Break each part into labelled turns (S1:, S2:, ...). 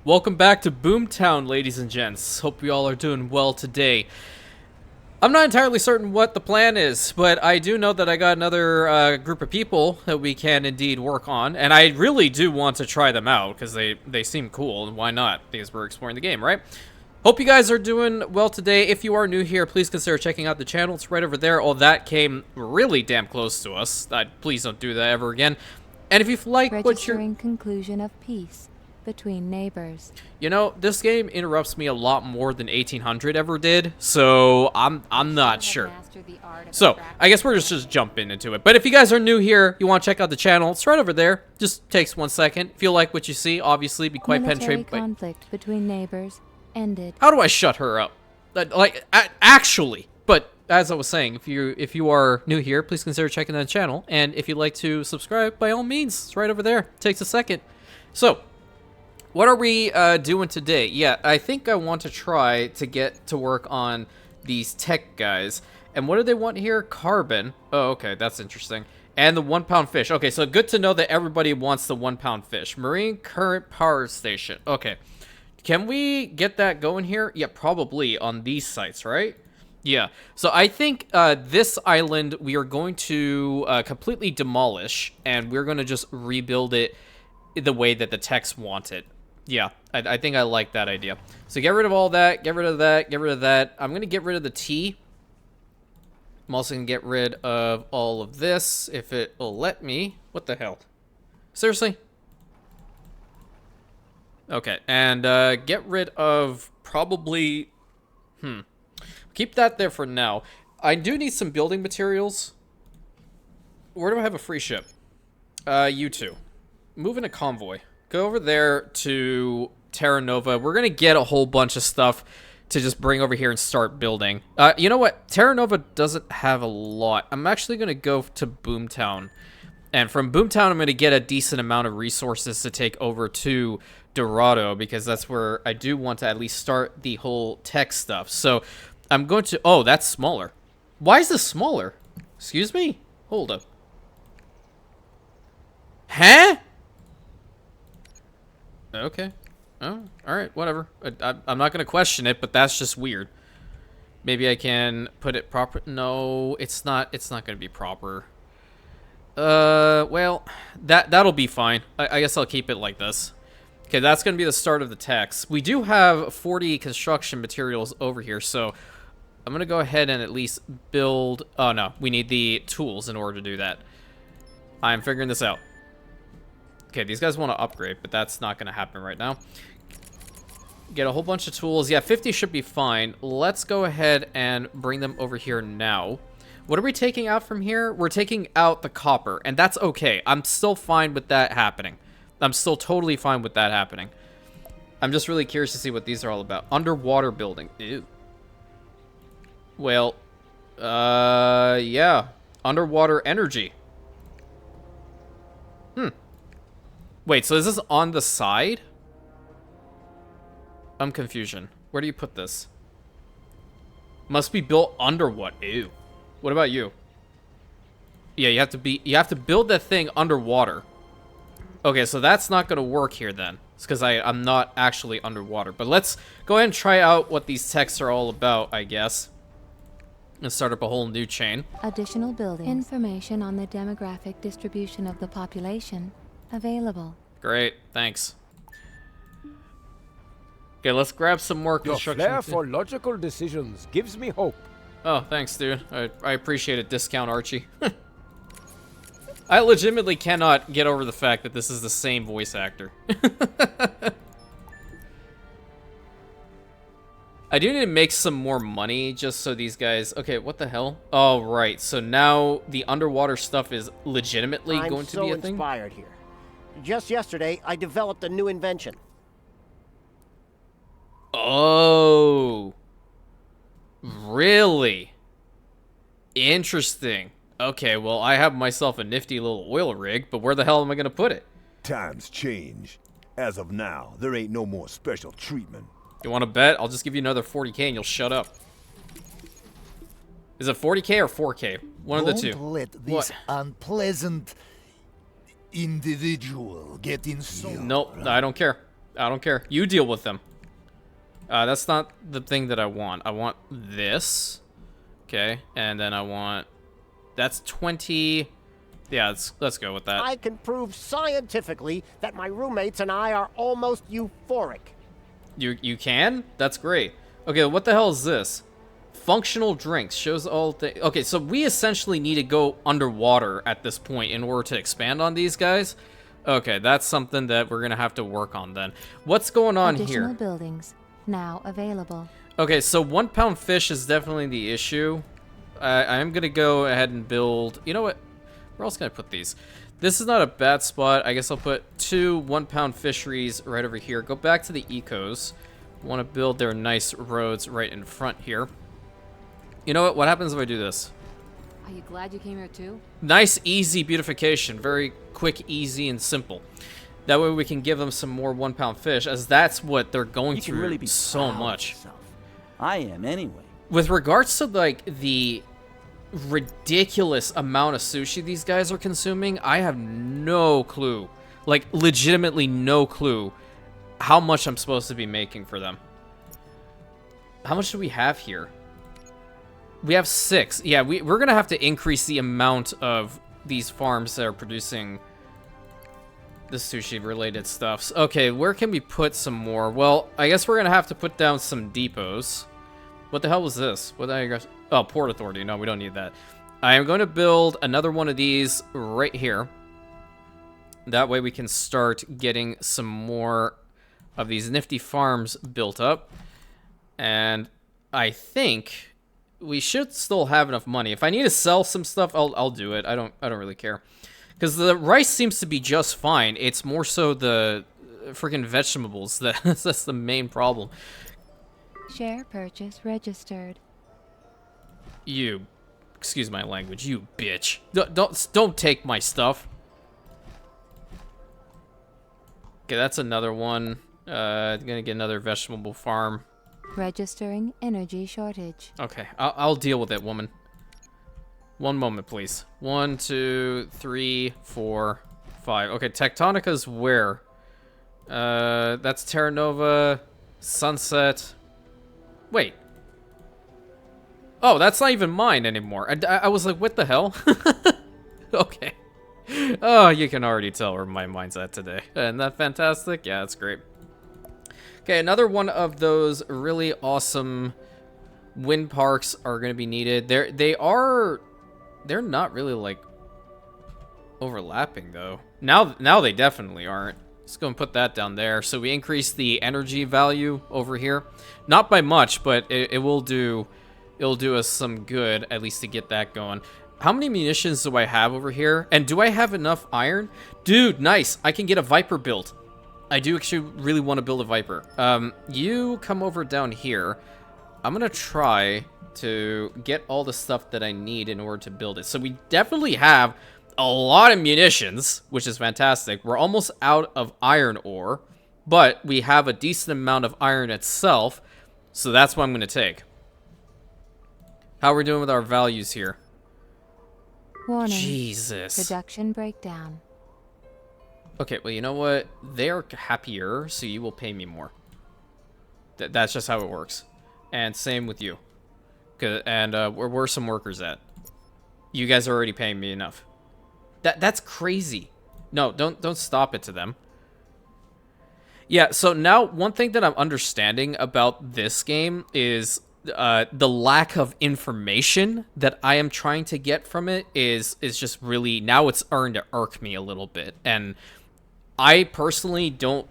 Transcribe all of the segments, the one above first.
S1: Welcome back to Boomtown, ladies and gents. Hope you all are doing well today. I'm not entirely certain what the plan is, but I do know that I got another group of people that we can indeed work on, and I really do want to try them out, because they seem cool, and why not? Because we're exploring the game, right? Hope you guys are doing well today. If you are new here, please consider checking out the channel. It's right over there. Oh, that came really damn close to us. Please don't do that ever again. And if you like what you're...
S2: Registering conclusion of peace between neighbors.
S1: You know, this game interrupts me a lot more than 1800 ever did, so I'm not sure. So, I guess we're just jumping into it. But if you guys are new here, you want to check out the channel, it's right over there. Just takes 1 second. If you like what you see, obviously be quite penetrated.
S2: Conflict between neighbors ended.
S1: How do I shut her up? Actually. But as I was saying, if you are new here, please consider checking out the channel. And if you'd like to subscribe, by all means, it's right over there. Takes a second. So, what are we doing today? Yeah, I think I want to try to get to work on these tech guys. And what do they want here? Carbon. Oh, okay, that's interesting. And the 1 pound fish. Okay, so good to know that everybody wants the 1 pound fish. Marine current power station. Okay. Can we get that going here? Yeah, probably on these sites, right? Yeah. So I think this island we are going to completely demolish, and we're going to just rebuild it the way that the techs want it. Yeah, I think I like that idea. So get rid of all that, get rid of that, get rid of that. I'm going to get rid of the tea. I'm also going to get rid of all of this, if it will let me. What the hell? Seriously? Okay, and get rid of probably... Keep that there for now. I do need some building materials. Where do I have a free ship? You two. Move in a convoy. Go over there to Terra Nova. We're going to get a whole bunch of stuff to just bring over here and start building. You know what? Terra Nova doesn't have a lot. I'm actually going to go to Boomtown. And from Boomtown, I'm going to get a decent amount of resources to take over to Dorado, because that's where I do want to at least start the whole tech stuff. So I'm going to... Oh, that's smaller. Why is this smaller? Excuse me? Hold up. Huh? Okay. Oh, alright, whatever. I'm not going to question it, but that's just weird. Maybe I can put it proper... No, it's not going to be proper. Well, that'll be fine. I guess I'll keep it like this. Okay, that's going to be the start of the text. We do have 40 construction materials over here, so I'm going to go ahead and at least build... Oh, no, we need the tools in order to do that. I'm figuring this out. Okay, these guys want to upgrade, but that's not going to happen right now. Get a whole bunch of tools. Yeah, 50 should be fine. Let's go ahead and bring them over here now. What are we taking out from here? We're taking out the copper, and that's okay. I'm still fine with that happening. I'm still totally fine with that happening. I'm just really curious to see what these are all about. Underwater building. Ew. Well, yeah. Underwater energy. Wait, so is this on the side? I'm confusion. Where do you put this? Must be built under what? Ew. What about you? Yeah, you have to build that thing underwater. Okay, so that's not gonna work here then. It's because I'm not actually underwater. But let's go ahead and try out what these texts are all about, I guess. And start up a whole new chain.
S2: Additional buildings. Information on the demographic distribution of the population available.
S1: Great, thanks. Okay, let's grab some more construction.
S3: Your flair for logical decisions gives me hope.
S1: Oh, thanks, dude. I appreciate it, Discount Archie. I legitimately cannot get over the fact that this is the same voice actor. I do need to make some more money just so these guys... Okay, what the hell? Oh, right. So now the underwater stuff is legitimately going to be a thing?
S4: I'm so inspired here. Just yesterday, I developed a new invention.
S1: Oh. Really? Interesting. Okay, well, I have myself a nifty little oil rig, but where the hell am I going to put it?
S5: Times change. As of now, there ain't no more special treatment.
S1: You want to bet? I'll just give you another 40k and you'll shut up. Is it 40k or 4k? One of the two.
S6: Don't let this unpleasant individual get inside.
S1: Nope, I don't care. I don't care. You deal with them. That's not the thing that I want. I want this. Okay, and then I want... That's 20... Yeah, let's go with that.
S4: I can prove scientifically that my roommates and I are almost euphoric.
S1: You can? That's great. Okay, what the hell is this? Functional drinks. Shows all the... Okay, so we essentially need to go underwater at this point in order to expand on these guys. Okay, that's something that we're going to have to work on then. What's going on
S2: Additional
S1: here?
S2: buildings now available.
S1: Okay, so 1 pound fish is definitely the issue. I am going to go ahead and build... You know what? Where else can I put these? This is not a bad spot. I guess I'll put 2 1-pound fisheries right over here. Go back to the ecos. Want to build their nice roads right in front here. You know what? What happens if I do this?
S2: Are you glad you came here too?
S1: Nice, easy beautification. Very quick, easy, and simple. That way we can give them some more 1-pound fish, as that's what they're going
S6: You
S1: through
S6: can really be
S1: so
S6: proud of
S1: much.
S6: yourself. I am anyway.
S1: With regards to, like, the ridiculous amount of sushi these guys are consuming, I have no clue. Like, legitimately no clue how much I'm supposed to be making for them. How much do we have here? We have 6. Yeah, we're gonna have to increase the amount of these farms that are producing the sushi-related stuffs. Okay, where can we put some more? Well, I guess we're gonna have to put down some depots. What the hell was this? What did I guess? Oh, Port Authority. No, we don't need that. I am going to build another one of these right here. That way we can start getting some more of these nifty farms built up. And I think we should still have enough money. If I need to sell some stuff, I'll do it. I don't really care. Because the rice seems to be just fine. It's more so the freaking vegetables that's the main problem.
S2: Share purchase registered.
S1: You, excuse my language, you bitch. Don't take my stuff. Okay, that's another one. Gonna get another vegetable farm.
S2: Registering energy shortage.
S1: Okay, I'll deal with it, woman. One moment, please. 1, 2, 3, 4, 5. Okay, Tectonica's where? That's Terra Nova, Sunset. Wait. Oh, that's not even mine anymore. I was like, what the hell? Okay. Oh, you can already tell where my mind's at today. Isn't that fantastic? Yeah, that's great. Okay, another one of those really awesome wind parks are going to be needed. They're not really, like, overlapping, though. Now they definitely aren't. Let's go and put that down there. So we increase the energy value over here. Not by much, but it will do... It'll do us some good, at least to get that going. How many munitions do I have over here? And do I have enough iron? Dude, nice. I can get a Viper built. I do actually really want to build a Viper. You come over down here. I'm going to try to get all the stuff that I need in order to build it. So we definitely have a lot of munitions, which is fantastic. We're almost out of iron ore, but we have a decent amount of iron itself. So that's what I'm going to take. How are we doing with our values here?
S2: Warning.
S1: Jesus.
S2: Production breakdown.
S1: Okay, well, you know what? They're happier, so you will pay me more. That's just how it works. And same with you. And where's some workers at? You guys are already paying me enough. That's crazy. No, don't stop it to them. Yeah, so now one thing that I'm understanding about this game is the lack of information that I am trying to get from it is just really, now it's starting to irk me a little bit. And I personally don't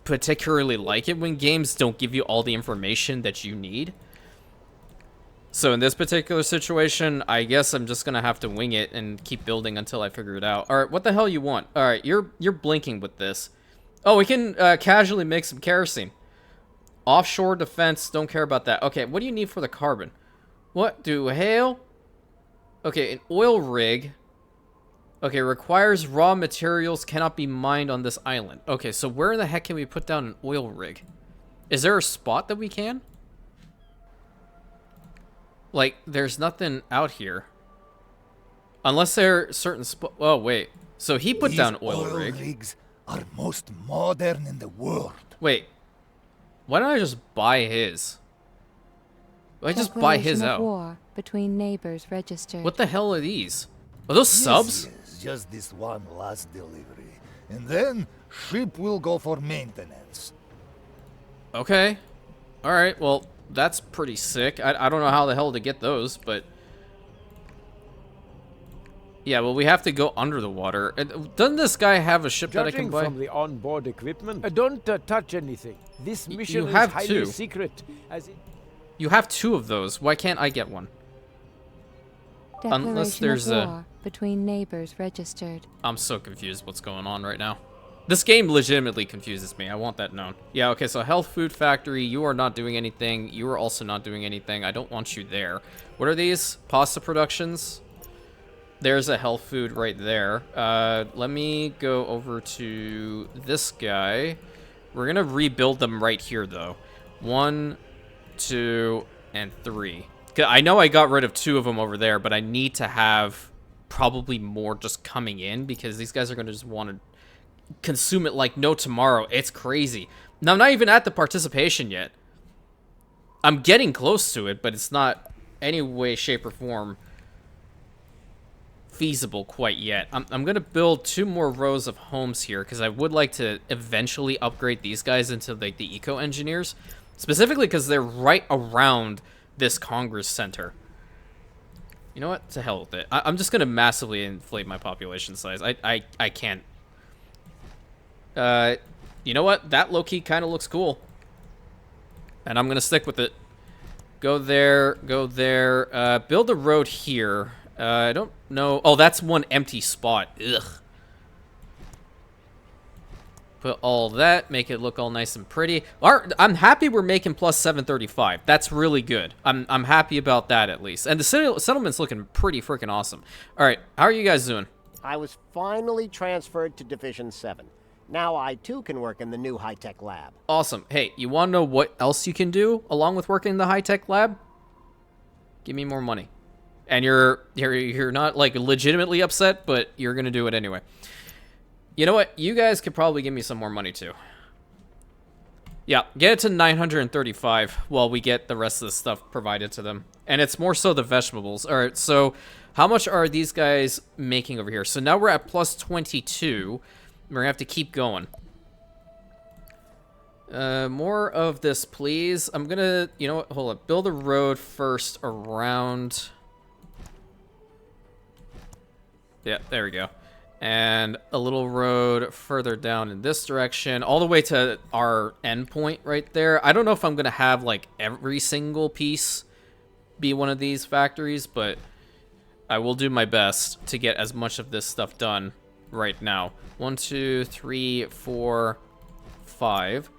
S1: particularly like it when games don't give you all the information that you need. So in this particular situation, I guess I'm just gonna have to wing it and keep building until I figure it out. All right, what the hell you want? All right, you're blinking with this. Oh, we can casually make some kerosene. Offshore defense, don't care about that. Okay, what do you need for the carbon? What do hail? Okay, an oil rig. Okay, requires raw materials, cannot be mined on this island. Okay, so where in the heck can we put down an oil rig? Is there a spot that we can? Like, there's nothing out here. Unless there are certain spots. Oh, wait. So he put down oil rig.
S5: Rigs
S7: are most modern in the world.
S1: Wait. Why don't I just buy his? Why just buy his
S2: Declaration of
S1: out?
S2: war between neighbors registered.
S1: What the hell are these? Are those subs?
S7: Yes, just this one last delivery. And then, ship will go for maintenance.
S1: Okay. Alright, well, that's pretty sick. I don't know how the hell to get those, but... Yeah, well, we have to go under the water. Doesn't this guy have a ship that I can
S3: Judging
S1: buy?
S3: from the onboard equipment, don't touch anything. This mission is
S1: have
S3: highly
S1: two.
S3: secret, as it...
S1: You have 2 of those. Why can't I get one?
S2: Declaration
S1: unless there's
S2: of
S1: a-
S2: war between neighbors registered.
S1: I'm so confused what's going on right now. This game legitimately confuses me. I want that known. Yeah, okay, so Health Food Factory, you are not doing anything. You are also not doing anything. I don't want you there. What are these? Pasta productions? There's a health food right there. Let me go over to this guy. We're gonna rebuild them right here, though. 1, 2, and 3. 'Cause I know I got rid of 2 of them over there, but I need to have probably more just coming in because these guys are gonna just want to consume it like no tomorrow. It's crazy. Now, I'm not even at the participation yet. I'm getting close to it, but it's not any way, shape, or form feasible quite yet. I'm going to build 2 more rows of homes here because I would like to eventually upgrade these guys into like the eco-engineers, specifically because they're right around this Congress Center. You know what? To hell with it. I'm just going to massively inflate my population size. I can't. You know what? That low-key kind of looks cool. And I'm going to stick with it. Go there, go there. Build a road here. I don't know. Oh, that's one empty spot. Ugh. Put all that, make it look all nice and pretty. I'm happy we're making plus 735. That's really good. I'm happy about that at least. And the settlement's looking pretty freaking awesome. All right, how are you guys doing?
S4: I was finally transferred to Division 7. Now I too can work in the new high-tech lab.
S1: Awesome. Hey, you want to know what else you can do along with working in the high-tech lab? Give me more money. And you're not like legitimately upset, but you're gonna do it anyway. You know what? You guys could probably give me some more money too. Yeah, get it to 935 while we get the rest of the stuff provided to them. And it's more so the vegetables. All right, so how much are these guys making over here? So now we're at plus 22. We're gonna have to keep going. More of this, please. I'm gonna, you know what? Hold up. Build a road first around. Yeah, there we go. And a little road further down in this direction, all the way to our endpoint right there. I don't know if I'm gonna have like every single piece be one of these factories, but I will do my best to get as much of this stuff done right now. 1, 2, 3, 4, 5.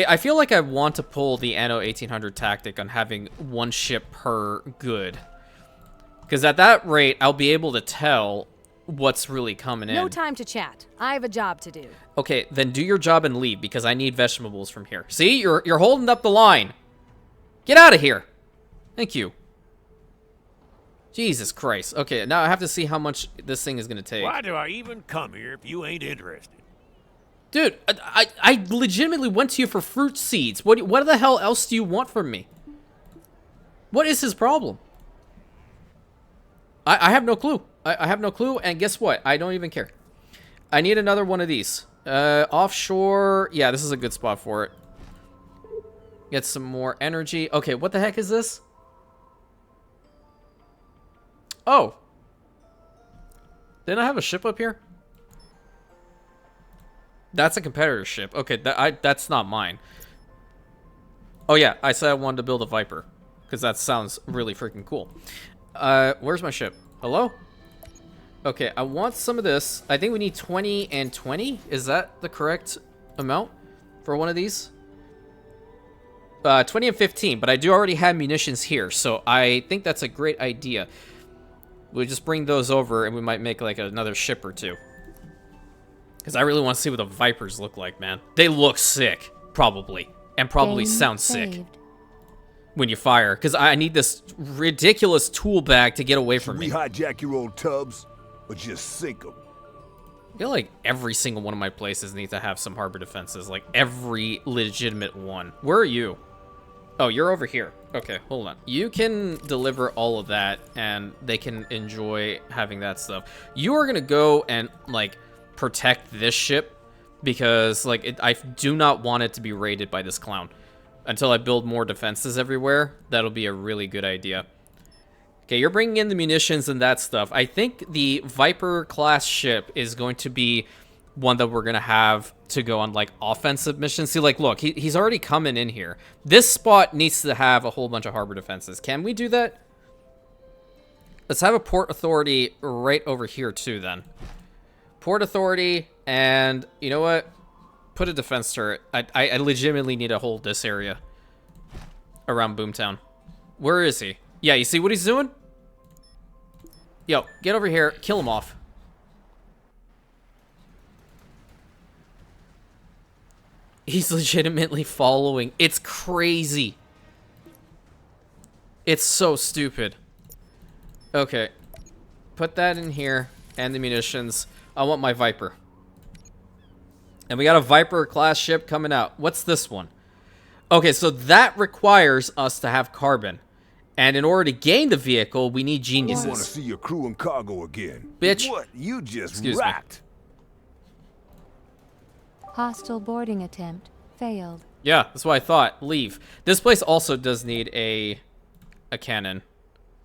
S1: I feel like I want to pull the Anno 1800 tactic on having 1 ship per good, because at that rate I'll be able to tell what's really coming in.
S8: No time to chat. I have a job to do.
S1: Okay, then do your job and leave because I need vegetables from here. See, you're holding up the line. Get out of here. Thank you. Jesus Christ. Okay, now I have to see how much this thing is gonna take.
S9: Why do I even come here if you ain't interested?
S1: Dude, I legitimately went to you for fruit seeds. What the hell else do you want from me? What is his problem? I have no clue. I have no clue, and guess what? I don't even care. I need another one of these. Offshore. Yeah, this is a good spot for it. Get some more energy. Okay, what the heck is this? Oh. Didn't I have a ship up here? That's a competitor ship. Okay, that's not mine. Oh yeah, I said I wanted to build a Viper, because that sounds really freaking cool. Where's my ship? Hello? Okay, I want some of this. I think we need 20 and 20. Is that the correct amount for one of these? 20 and 15, but I do already have munitions here, so I think that's a great idea. We'll just bring those over, and we might make like another ship or two. Because I really want to see what the Vipers look like, man. They look sick, probably. And probably sound sick when you fire. Because I need this ridiculous tool bag to get away from me.
S5: We hijack your old tubs, or just sink them?
S1: I feel like every single one of my places needs to have some harbor defenses. Like, every legitimate one. Where are you? Oh, you're over here. Okay, hold on. You can deliver all of that, and they can enjoy having that stuff. You are gonna go and, like, protect this ship, because, like, I do not want it to be raided by this clown. Until I build more defenses everywhere, that'll be a really good idea. Okay, you're bringing in the munitions and that stuff. I think the Viper-class ship is going to be one that we're going to have to go on, like, offensive missions. See, like, look, he's already coming in here. This spot needs to have a whole bunch of harbor defenses. Can we do that? Let's have a port authority right over here, too, then. Port authority, and you know what? Put a defense turret. I legitimately need to hold this area around Boomtown. Where is he? Yeah, you see what he's doing? Yo, get over here. Kill him off. He's legitimately following. It's crazy. It's so stupid. Okay. Put that in here. And the munitions. I want my Viper. And we got a Viper-class ship coming out. What's this one? Okay, so that requires us to have carbon. And in order to gain the vehicle, we need geniuses.
S5: I want to see your crew and cargo again.
S1: Bitch.
S5: What? You just
S1: Excuse me.
S5: racked.
S2: Hostile boarding attempt failed.
S1: Yeah, that's what I thought. Leave. This place also does need a cannon.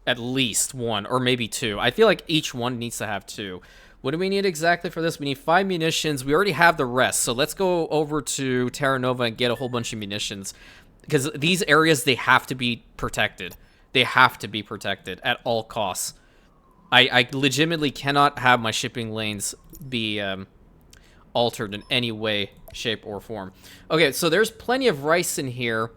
S1: At least one, or maybe two. I feel like each one needs to have two. What do we need exactly for this? We need 5 munitions. We already have the rest. So let's go over to Terra Nova and get a whole bunch of munitions. Because these areas, they have to be protected. They have to be protected at all costs. I legitimately cannot have my shipping lanes be altered in any way, shape, or form. Okay, so there's plenty of rice in here.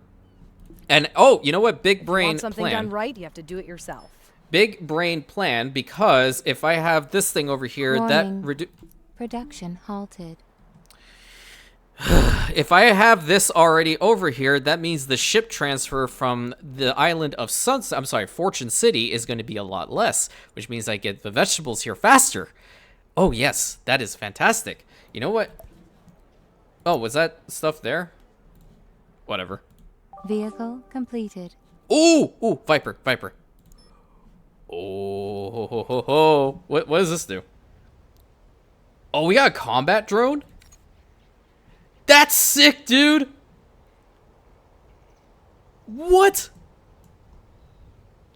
S1: And, oh, you know what? Big brain
S8: Want something
S1: plan.
S8: done right, you have to do it yourself.
S1: Big brain plan, because if I have this thing over here,
S2: Warning. Production halted.
S1: if I have this already over here, that means the ship transfer from the island of Fortune City is going to be a lot less, which means I get the vegetables here faster. Oh, yes, that is fantastic. You know what? Oh, was that stuff there? Whatever.
S2: Vehicle completed.
S1: Ooh, ooh, Viper. Oh, ho, ho, ho, ho. What does this do? Oh, we got a combat drone? That's sick, dude. What?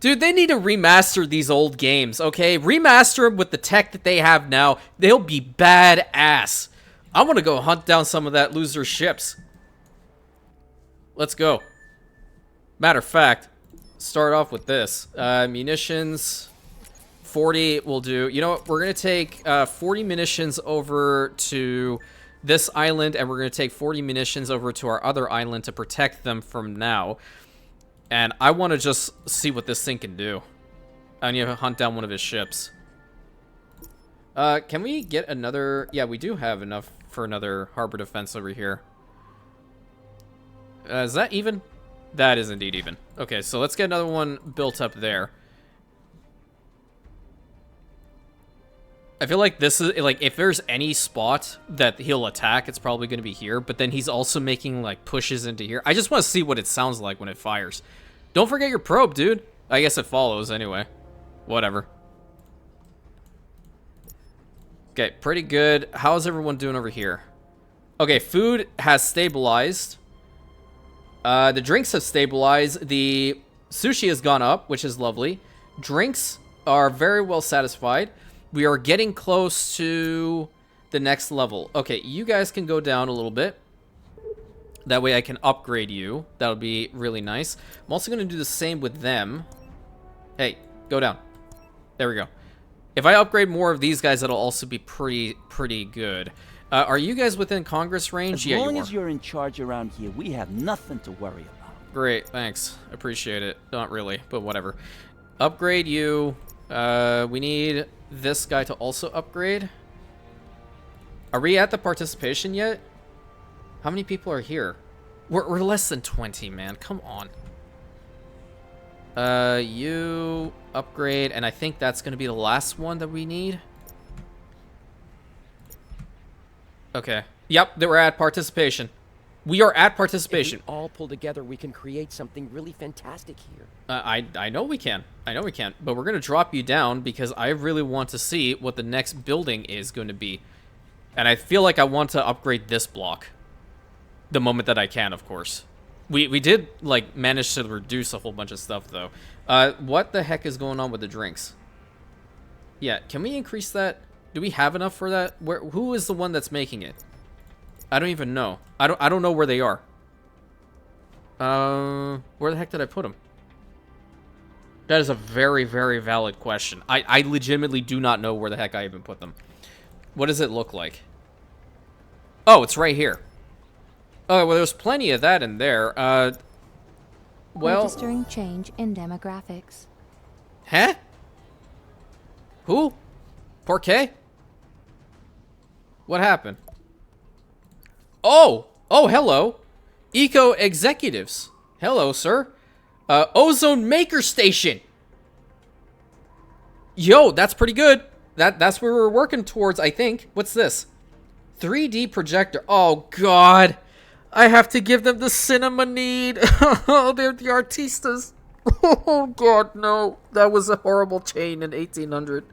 S1: Dude, they need to remaster these old games, okay? Remaster them with the tech that they have now. They'll be badass. I want to go hunt down some of that loser ships. Let's go. Matter of fact, start off with this. Munitions, 40 will do. You know what? We're going to take 40 munitions over to this island, and we're going to take 40 munitions over to our other island to protect them from now. And I want to just see what this thing can do. I need to hunt down one of his ships. Can we get another... Yeah, we do have enough for another harbor defense over here. Is that even? That is indeed even. Okay, so let's get another one built up there. I feel like this is, like, if there's any spot that he'll attack, it's probably going to be here. But then he's also making, like, pushes into here. I just want to see what it sounds like when it fires. Don't forget your probe, dude. I guess it follows anyway. Whatever. Okay, pretty good. How's everyone doing over here? Okay, food has stabilized. The drinks have stabilized. The sushi has gone up, which is lovely. Drinks are very well satisfied. We are getting close to the next level. Okay, you guys can go down a little bit. That way I can upgrade you. That'll be really nice. I'm also going to do the same with them. Hey, go down. There we go. If I upgrade more of these guys, that'll also be pretty good. Are you guys within Congress range?
S6: As long as you're in charge around here, we have nothing to worry about.
S1: Great, thanks. Appreciate it. Not really, but whatever. Upgrade you. We need this guy to also upgrade. Are we at the participation yet? How many people are here? We're less than 20, man. Come on. You upgrade, and I think that's going to be the last one that we need. Okay. Yep, they were at participation. We are at participation.
S10: If we all pull together, we can create something really fantastic here.
S1: I know we can. I know we can. But we're going to drop you down because I really want to see what the next building is going to be. And I feel like I want to upgrade this block. The moment that I can, of course. We did, like, manage to reduce a whole bunch of stuff, though. What the heck is going on with the drinks? Yeah, can we increase that? Do we have enough for that? Who is the one that's making it? I don't even know. I don't know where they are. Where the heck did I put them? That is a very, very valid question. I legitimately do not know where the heck I even put them. What does it look like? Oh, it's right here. Oh, well, there's plenty of that in there. Well...
S2: Registering change in demographics.
S1: Huh? Who? Porqué? What happened? Oh! Oh, hello. Eco executives. Hello, sir. Ozone maker station. Yo, that's pretty good. That's where we're working towards, I think. What's this? 3D projector. Oh, God. I have to give them the cinema need. Oh, they're the artistas. Oh, God, no. That was a horrible chain in 1800.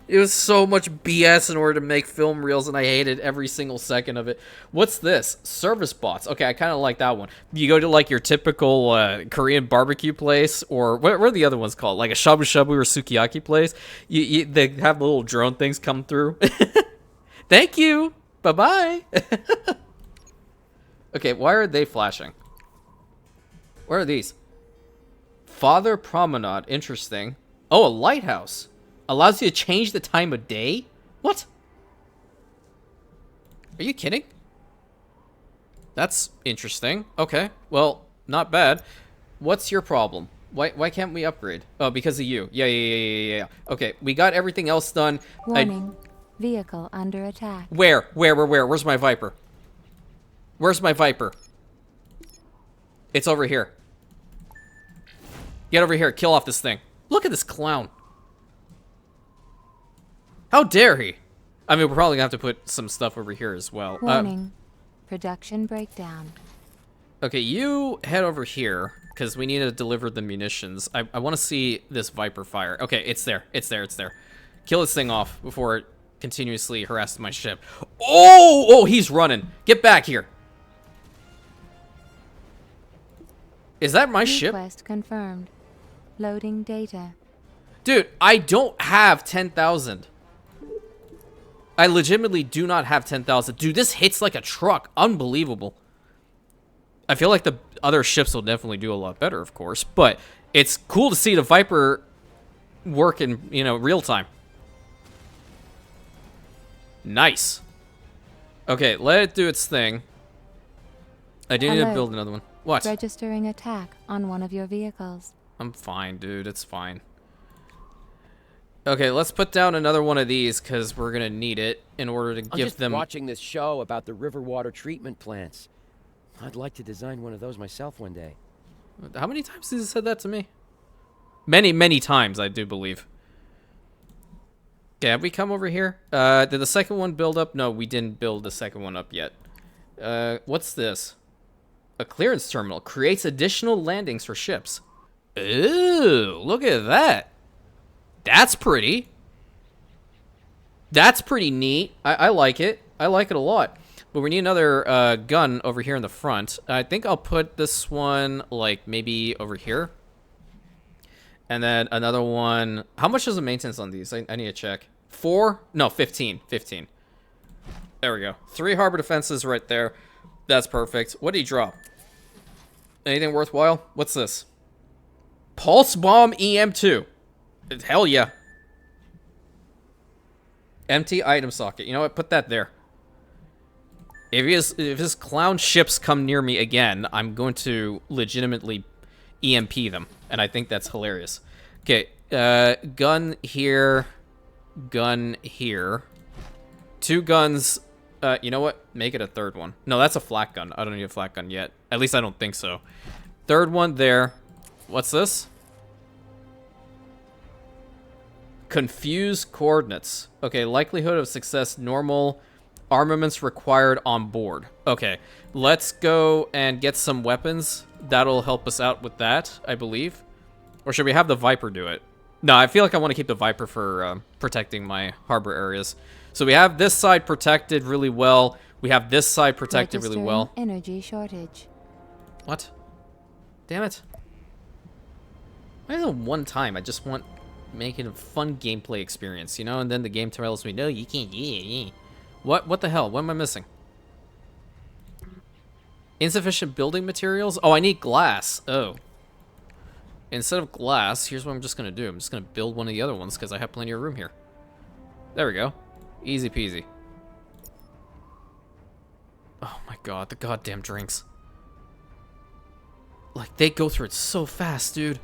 S1: It was so much BS in order to make film reels, and I hated every single second of it. What's this? Service bots. Okay, I kind of like that one. You go to, like, your typical Korean barbecue place, or what are the other ones called? Like a shabu shabu or sukiyaki place. They have little drone things come through. Thank you. Bye-bye. Okay, why are they flashing? Where are these? Father Promenade. Interesting. Oh, a lighthouse. Allows you to change the time of day? What? Are you kidding? That's interesting. Okay, well, not bad. What's your problem? Why can't we upgrade? Oh, because of you. Yeah. Okay, we got everything else done.
S2: Warning. Vehicle under attack.
S1: Where? Where's my Viper? Where's my Viper? It's over here. Get over here. Kill off this thing. Look at this clown. How dare he? I mean, we're probably going to have to put some stuff over here as well.
S2: Warning. Production breakdown.
S1: Okay, you head over here, because we need to deliver the munitions. I want to see this Viper fire. Okay, it's there. Kill this thing off before it continuously harasses my ship. Oh, he's running. Get back here. Is that my ship?
S2: Request confirmed. Loading data.
S1: Dude, I don't have 10,000. I legitimately do not have 10,000. Dude, this hits like a truck. Unbelievable. I feel like the other ships will definitely do a lot better, of course. But it's cool to see the Viper work in, real time. Nice. Okay, let it do its thing. I do need to build another one. What?
S2: Registering attack on one of your vehicles.
S1: I'm fine, dude. It's fine. Okay, let's put down another one of these because we're gonna need it in order to give them.
S10: I'm just watching this show about the river water treatment plants. I'd like to design one of those myself one day.
S1: How many times has he said that to me? Many times, I do believe. Okay, have we come over here? Did the second one build up? No, we didn't build the second one up yet. What's this? A clearance terminal creates additional landings for ships. Ooh, look at that. That's pretty. That's pretty neat. I like it. I like it a lot. But we need another gun over here in the front. I think I'll put this one, like, maybe over here. And then another one. How much is the maintenance on these? I need to check. 4? No, 15. 15. There we go. 3 harbor defenses right there. That's perfect. What did he drop? Anything worthwhile? What's this? Pulse Bomb EM2. Hell yeah. Empty item socket. You know what? Put that there. If his clown ships come near me again, I'm going to legitimately EMP them. And I think that's hilarious. Okay. Gun here. Gun here. 2 guns. You know what? Make it a 3rd one. No, that's a flak gun. I don't need a flak gun yet. At least I don't think so. 3rd one there. What's this? Confuse coordinates. Okay, likelihood of success, normal, armaments required on board. Okay, let's go and get some weapons. That'll help us out with that, I believe. Or should we have the Viper do it? No, I feel like I want to keep the Viper for protecting my harbor areas. So we have this side protected really well. We have this side protected really well.
S2: Energy shortage.
S1: What? Damn it. Why is it one time? I just want making a fun gameplay experience, you know? And then the game tells me, no, you can't. Yeah. What the hell? What am I missing? Insufficient building materials? Oh, I need glass. Oh. Instead of glass, here's what I'm just going to do. I'm just going to build one of the other ones because I have plenty of room here. There we go. Easy peasy. Oh my god, the goddamn drinks. Like, they go through it so fast, dude.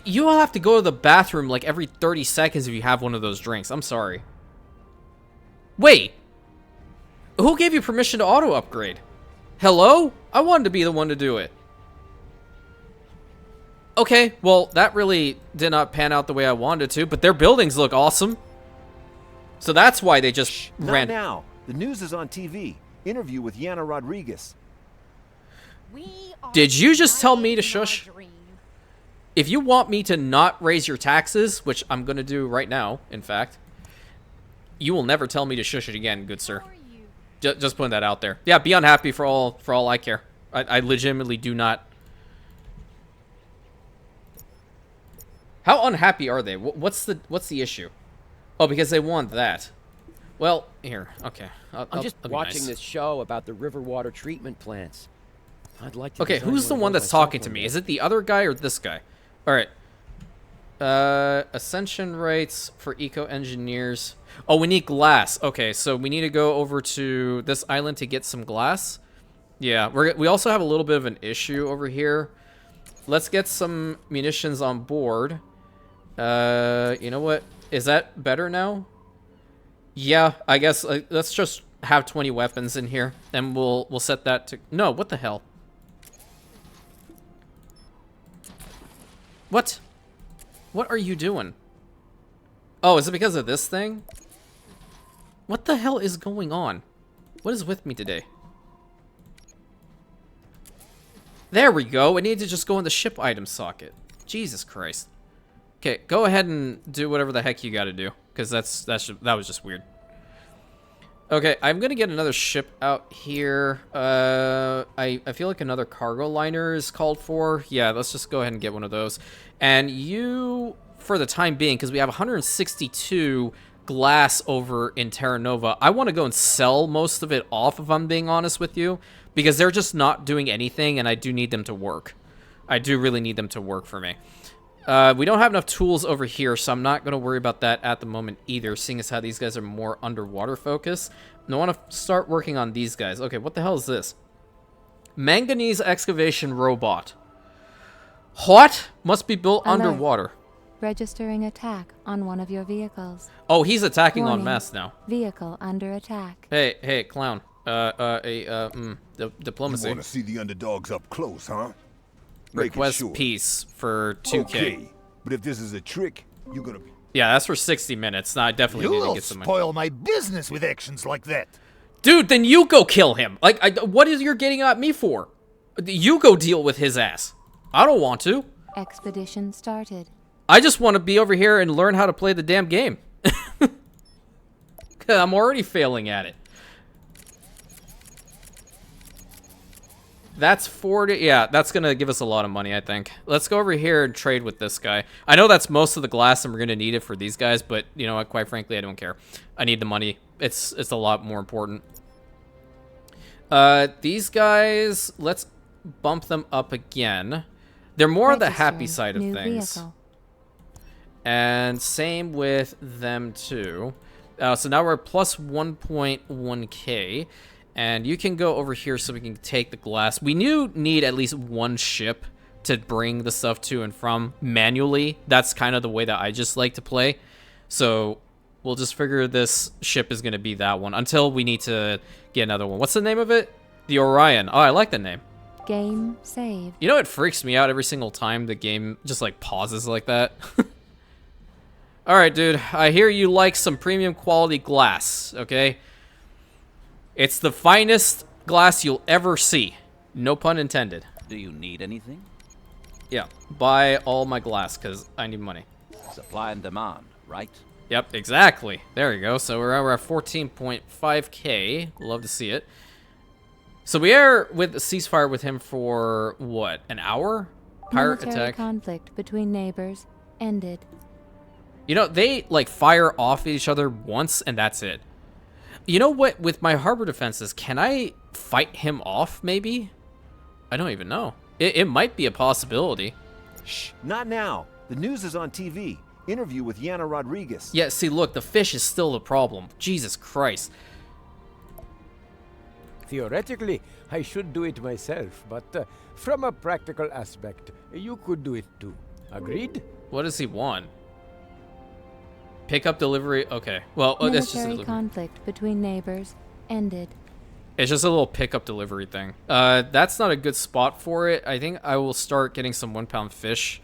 S1: You'll have to go to the bathroom like every 30 seconds if you have one of those drinks. I'm sorry. Wait. Who gave you permission to auto-upgrade? Hello? I wanted to be the one to do it. Okay, well, that really did not pan out the way I wanted to, but their buildings look awesome. So that's why they just ran.
S5: Not now. The news is on TV. Interview with Yana Rodriguez.
S1: Did you just tell me to shush? If you want me to not raise your taxes, which I'm going to do right now, in fact, you will never tell me to shush it again, good sir. Just putting that out there. Yeah, be unhappy for all I care. I legitimately do not. How unhappy are they? What's the issue? Oh, because they want that. Well, here. Okay.
S10: I'm just watching this show about the river water treatment plants. I'd like to.
S1: Okay,
S10: design
S1: who's the one that's talking to me? Is it the other guy or this guy? All right. Ascension rates for eco-engineers. Oh, we need glass. Okay, so we need to go over to this island to get some glass. Yeah, we also have a little bit of an issue over here. Let's get some munitions on board. You know what? Is that better now? Yeah, I guess let's just have 20 weapons in here, and we'll set that to. No, what the hell? What? What are you doing? Oh, is it because of this thing? What the hell is going on? What is with me today? There we go. I need to just go in the ship item socket. Jesus Christ. Okay, go ahead and do whatever the heck you got to do, because that was just weird. Okay, I'm gonna get another ship out here. I feel like another cargo liner is called for. Yeah, let's just go ahead and get one of those. And you, for the time being, because we have 162 glass over in Terra Nova, I want to go and sell most of it off, if I'm being honest with you, because they're just not doing anything, and I do need them to work. I do really need them to work for me. We don't have enough tools over here, so I'm not going to worry about that at the moment either, seeing as how these guys are more underwater focused. And I want to start working on these guys. Okay, what the hell is this? Manganese excavation robot. What? Must be built
S2: Alert.
S1: underwater.
S2: Registering attack on one of your vehicles.
S1: Oh, he's attacking
S2: Warning.
S1: en masse now.
S2: Vehicle under attack.
S1: Hey, clown. Diplomacy.
S5: You want to see the underdogs up close, huh?
S1: Request
S5: sure.
S1: peace for 2K.
S5: Okay, but if this is a trick, you're gonna be.
S1: Yeah, that's for 60 minutes. No, I definitely need to
S7: You'll
S1: get some money.
S7: spoil my business with actions like that.
S1: Dude, then you go kill him. Like, what is you're getting at me for? You go deal with his ass. I don't want to.
S2: Expedition started.
S1: I just want to be over here and learn how to play the damn game. I'm already failing at it. That's 40. Yeah, that's going to give us a lot of money, I think. Let's go over here and trade with this guy. I know that's most of the glass and we're going to need it for these guys, but, you know what, quite frankly, I don't care. I need the money. It's a lot more important. These guys, let's bump them up again. They're more on the happy side of things.
S2: Vehicle.
S1: And same with them too. So now we're plus 1.1k. And you can go over here so we can take the glass. We need at least one ship to bring the stuff to and from manually. That's kind of the way that I just like to play. So we'll just figure this ship is going to be that one until we need to get another one. What's the name of it? The Orion. Oh, I like the name.
S2: Game saved.
S1: You know, it freaks me out every single time the game just like pauses like that. Alright, dude. I hear you like some premium quality glass, okay? It's the finest glass you'll ever see. No pun intended.
S6: Do you need anything?
S1: Yeah, buy all my glass, because I need money.
S6: Supply and demand, right?
S1: Yep, exactly. There you go. So we're at 14.5k. Love to see it. So we are with the ceasefire with him for, what, an hour? Pirate
S2: Military
S1: attack.
S2: conflict between neighbors ended.
S1: You know, they, like, fire off each other once, and that's it. You know what? With my harbor defenses, can I fight him off, maybe? I don't even know. It might be a possibility.
S5: Shh, not now. The news is on TV. Interview with Yana Rodriguez.
S1: Yeah, see, look, the fish is still the problem. Jesus Christ.
S3: Theoretically, I should do it myself, but from a practical aspect, you could do it too. Agreed?
S1: What does he want? Pickup delivery? Okay. Well, that's just a
S2: Military
S1: delivery.
S2: conflict between neighbors ended.
S1: It's just a little pickup delivery thing. That's not a good spot for it. I think I will start getting some 1-pound fish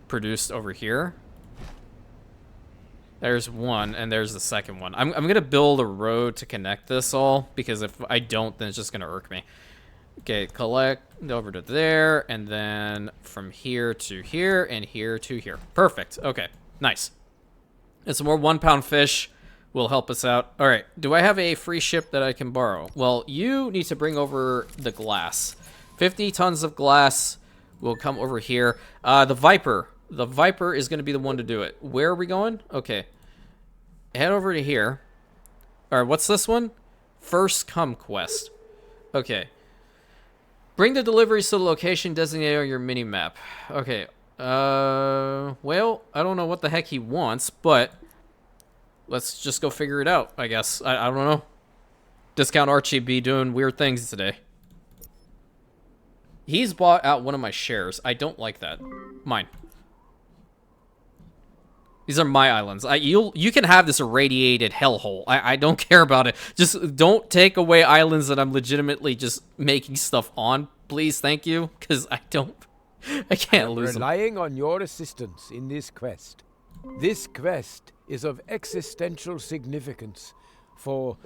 S1: produced over here. There's one, and there's the second one. I'm going to build a road to connect this all, because if I don't, then it's just going to irk me. Okay, collect over to there, and then from here to here, and here to here. Perfect. Okay, nice. And some more 1-pound fish will help us out. All right, do I have a free ship that I can borrow? Well, you need to bring over the glass. 50 tons of glass will come over here. The Viper. The Viper is going to be the one to do it. Where are we going? Okay. Head over to here. All right, what's this one? First come quest. Okay. Bring the deliveries to the location designated on your mini-map. Okay. Well, I don't know what the heck he wants, but let's just go figure it out, I guess. I don't know. Discount Archie be doing weird things today. He's bought out one of my shares. I don't like that. Mine. These are my islands. You can have this irradiated hellhole. I don't care about it. Just don't take away islands that I'm legitimately just making stuff on. Please, thank you. Because I can't lose them.
S3: Relying on your assistance in this quest. This quest is of existential significance for,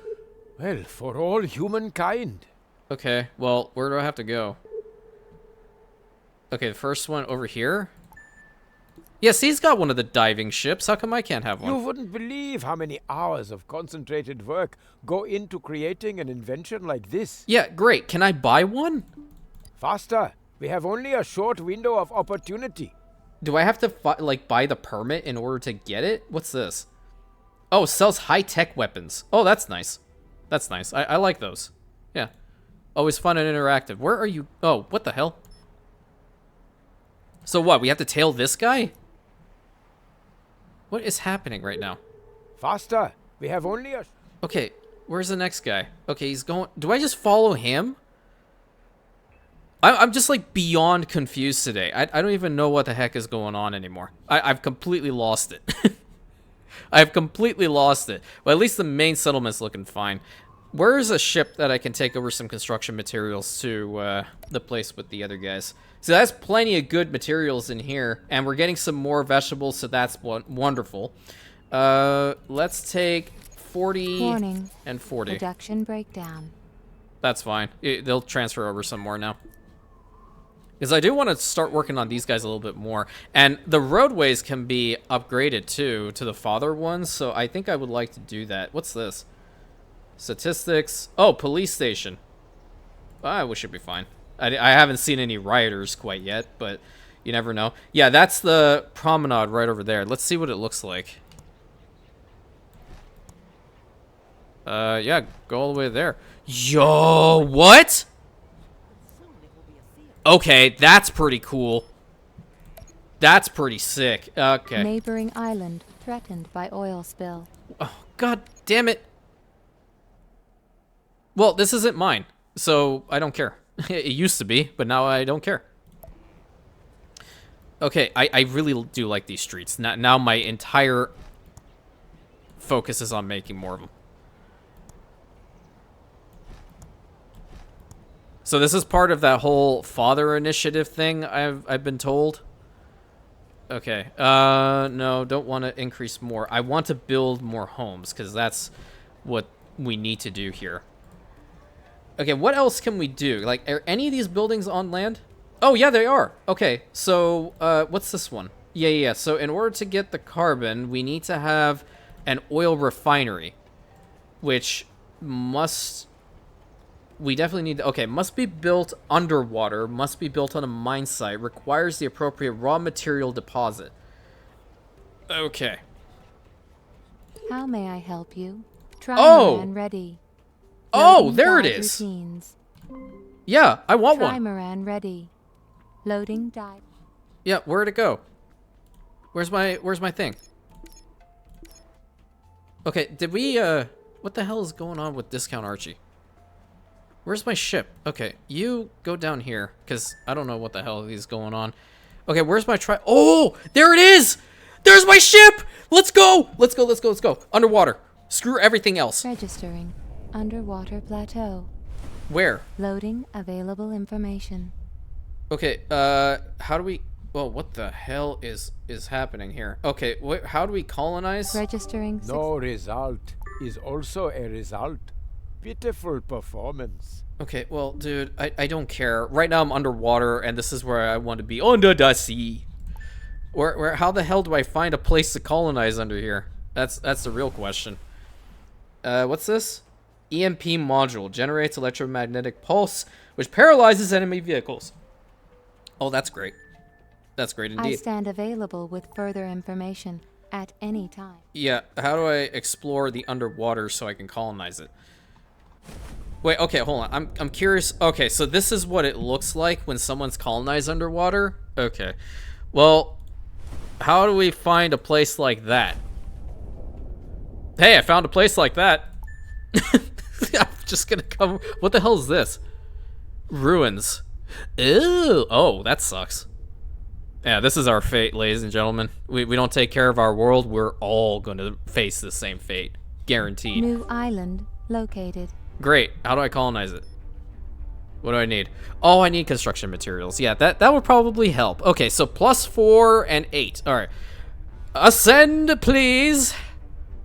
S3: well, for all humankind.
S1: Okay, well, where do I have to go? Okay, the first one over here. Yes, he's got one of the diving ships. How come I can't have one?
S3: You wouldn't believe how many hours of concentrated work go into creating an invention like this.
S1: Yeah, great. Can I buy one?
S3: Faster. We have only a short window of opportunity.
S1: Do I have to, like, buy the permit in order to get it? What's this? Oh, sells high-tech weapons. Oh, that's nice. That's nice. I like those. Yeah. Always fun and interactive. Where are you? Oh, what the hell? So what? We have to tail this guy? What is happening right now?
S3: Faster. We have only a...
S1: Okay, where's the next guy? Okay, he's going... Do I just follow him? I'm just, like, beyond confused today. I don't even know what the heck is going on anymore. I've completely lost it. I've completely lost it. Well, at least the main settlement's looking fine. Where is a ship that I can take over some construction materials to the place with the other guys? So that's plenty of good materials in here. And we're getting some more vegetables, so that's wonderful. Let's take 40
S2: Warning.
S1: and 40.
S2: Production breakdown.
S1: That's fine. They'll transfer over some more now. Because I do want to start working on these guys a little bit more. And the roadways can be upgraded, too, to the father ones. So I think I would like to do that. What's this? Statistics. Oh, police station. I wish it'd be fine. I haven't seen any rioters quite yet, but you never know. Yeah, that's the promenade right over there. Let's see what it looks like. Yeah, go all the way there. Yo, what? Okay, that's pretty cool. That's pretty sick. Okay.
S2: Neighboring island threatened by oil spill.
S1: Oh, god damn it. Well, this isn't mine, so I don't care. It used to be, but now I don't care. Okay, I really do like these streets. Now my entire focus is on making more of them. So this is part of that whole father initiative thing I've been told. Okay. No, don't want to increase more. I want to build more homes, because that's what we need to do here. Okay, what else can we do? Like, are any of these buildings on land? Oh, yeah, they are. Okay, so, what's this one? Yeah. So, in order to get the carbon, we need to have an oil refinery, which we definitely need... Okay, must be built underwater, must be built on a mine site, requires the appropriate raw material deposit. Okay.
S2: How may I help you?
S1: Oh!
S2: Trimaran ready.
S1: Oh,
S2: Loading
S1: there it
S2: dive
S1: is.
S2: Routines.
S1: Yeah, I want one.
S2: Trimaran ready. Loading dive.
S1: Yeah, where'd it go? Where's my thing? Okay, did we, what the hell is going on with Discount Archie? Where's my ship? Okay, you go down here, because I don't know what the hell is going on. Okay, where's my Oh, there it is! There's my ship! Let's go! Let's go. Underwater. Screw everything else.
S2: Registering. Underwater plateau.
S1: Where?
S2: Loading available information.
S1: Okay, how do we... Well, what the hell is happening here? Okay, how do we colonize?
S2: Registering.
S3: No result is also a result. Pitiful performance.
S1: Okay, well, dude, I don't care. Right now I'm underwater, and this is where I want to be. Under the sea. How the hell do I find a place to colonize under here? That's the real question. What's this? EMP module generates electromagnetic pulse, which paralyzes enemy vehicles. Oh, that's great. That's great indeed.
S2: I stand available with further information at any time.
S1: Yeah, how do I explore the underwater so I can colonize it? Wait, okay, hold on. I'm curious. Okay, so this is what it looks like when someone's colonized underwater. Okay. Well, how do we find a place like that? Hey, I found a place like that. I'm just gonna come... What the hell is this? Ruins. Ew. Oh, that sucks. Yeah, this is our fate, ladies and gentlemen. We don't take care of our world, we're all gonna face the same fate. Guaranteed.
S2: New island located.
S1: Great. How do I colonize it? What do I need? Oh, I need construction materials. Yeah, that would probably help. Okay, so +4 and 8. All right. Ascend, please.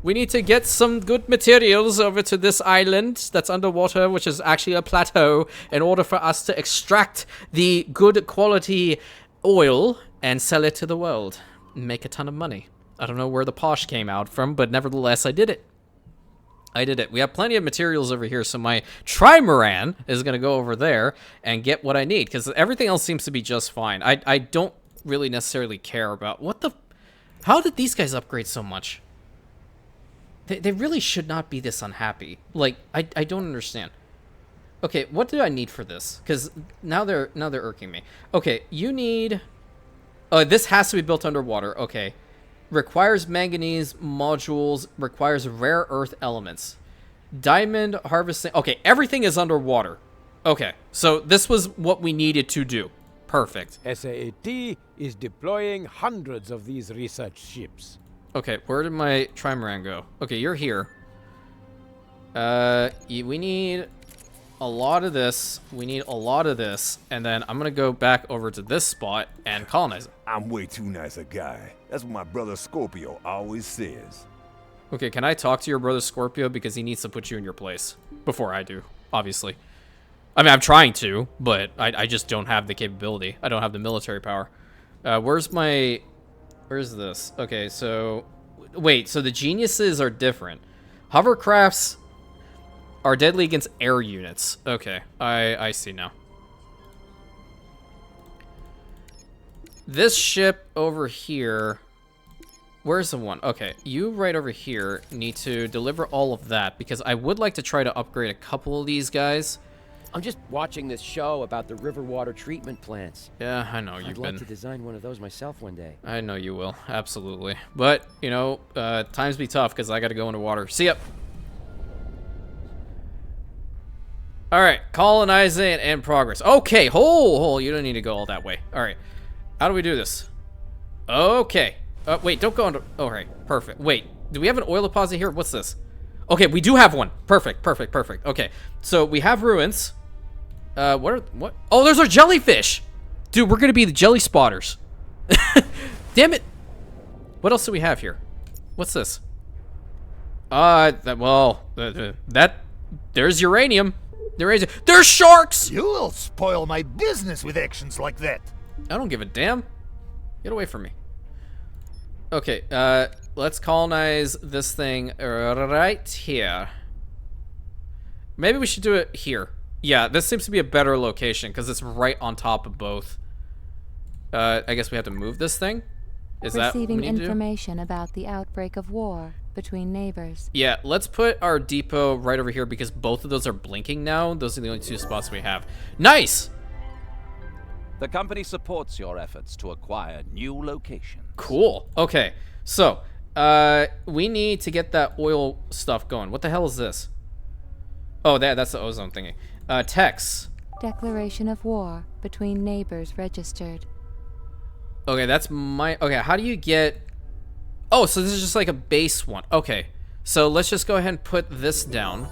S1: We need to get some good materials over to this island that's underwater, which is actually a plateau, in order for us to extract the good quality oil and sell it to the world. Make a ton of money. I don't know where the posh came out from, but nevertheless, I did it. We have plenty of materials over here, so my trimaran is going to go over there and get what I need, because everything else seems to be just fine. I don't really necessarily care about... What the... How did these guys upgrade so much? They really should not be this unhappy. Like, I don't understand. Okay, what do I need for this? Because now they're irking me. Okay, you need... this has to be built underwater. Okay. Requires manganese modules, requires rare earth elements. Diamond harvesting. Okay, everything is underwater. Okay, so this was what we needed to do. Perfect.
S3: SAAT is deploying hundreds of these research ships.
S1: Okay, where did my trimaran go? Okay, you're here. We need a lot of this. We need a lot of this. And then I'm going to go back over to this spot and colonize it.
S5: I'm way too nice a guy. That's what my brother Scorpio always says.
S1: Okay, can I talk to your brother Scorpio? Because he needs to put you in your place. Before I do, obviously. I mean, I'm trying to, but I just don't have the capability. I don't have the military power. Where's this? Okay, so... Wait, so the geniuses are different. Hovercrafts are deadly against air units. Okay, I see now. This ship over here... Where's the one? Okay, you right over here need to deliver all of that, because I would like to try to upgrade a couple of these guys.
S10: I'm just watching this show about the river water treatment plants.
S1: Yeah, I know
S10: I'd like to design one of those myself one day.
S1: I know you will, absolutely. But, you know, times be tough, because I got to go into water. See ya! Alright, colonizing in progress. Okay, you don't need to go all that way. Alright, how do we do this? Okay. Wait, don't go into... Oh, right, perfect. Wait, do we have an oil deposit here? What's this? Okay, we do have one. Perfect. Okay, so we have ruins. What? Oh, there's our jellyfish! Dude, we're gonna be the jelly spotters. Damn it! What else do we have here? What's this? There's uranium. There's sharks!
S7: You will spoil my business with actions like that.
S1: I don't give a damn. Get away from me. Okay, let's colonize this thing right here. Maybe we should do it here. Yeah, this seems to be a better location because it's right on top of both. I guess we have to move this thing. Is that what we
S2: Receiving
S1: need to do?
S2: information about the outbreak of war between neighbors.
S1: Yeah, let's put our depot right over here because both of those are blinking now. Those are the only two spots we have. Nice!
S6: The company supports your efforts to acquire new locations.
S1: Cool. Okay, so we need to get that oil stuff going. What the hell is this? Oh, that's the ozone thingy. Text.
S2: Declaration of war between neighbors registered.
S1: Okay, that's my... Okay, how do you get... Oh, so this is just like a base one. Okay, so let's just go ahead and put this down.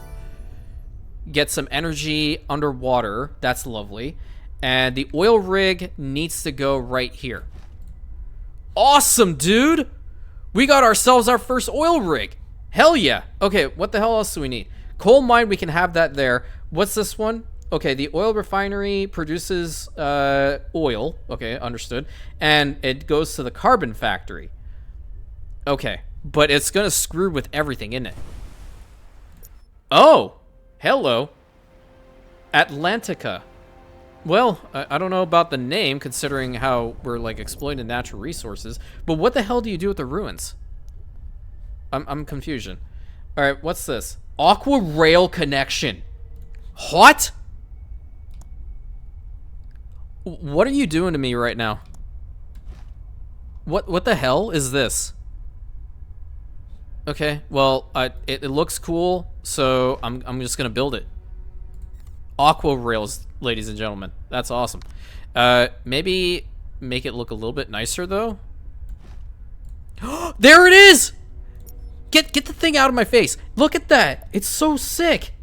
S1: Get some energy underwater. That's lovely. And the oil rig needs to go right here. Awesome, dude! We got ourselves our first oil rig. Hell yeah. Okay, what the hell else do we need? Coal mine, we can have that there. What's this one? Okay, the oil refinery produces oil. Okay, understood. And it goes to the carbon factory. Okay, but it's gonna screw with everything, isn't it? Oh, hello. Atlantica. Well, I don't know about the name, considering how we're, like, exploiting natural resources. But what the hell do you do with the ruins? I'm confusion. All right, what's this? Aqua rail connection. What? What are you doing to me right now? What the hell is this? Okay, well, it looks cool, so I'm just gonna build it. Aqua rails, ladies and gentlemen. That's awesome. Maybe make it look a little bit nicer, though. There it is! Get the thing out of my face. Look at that. It's so sick.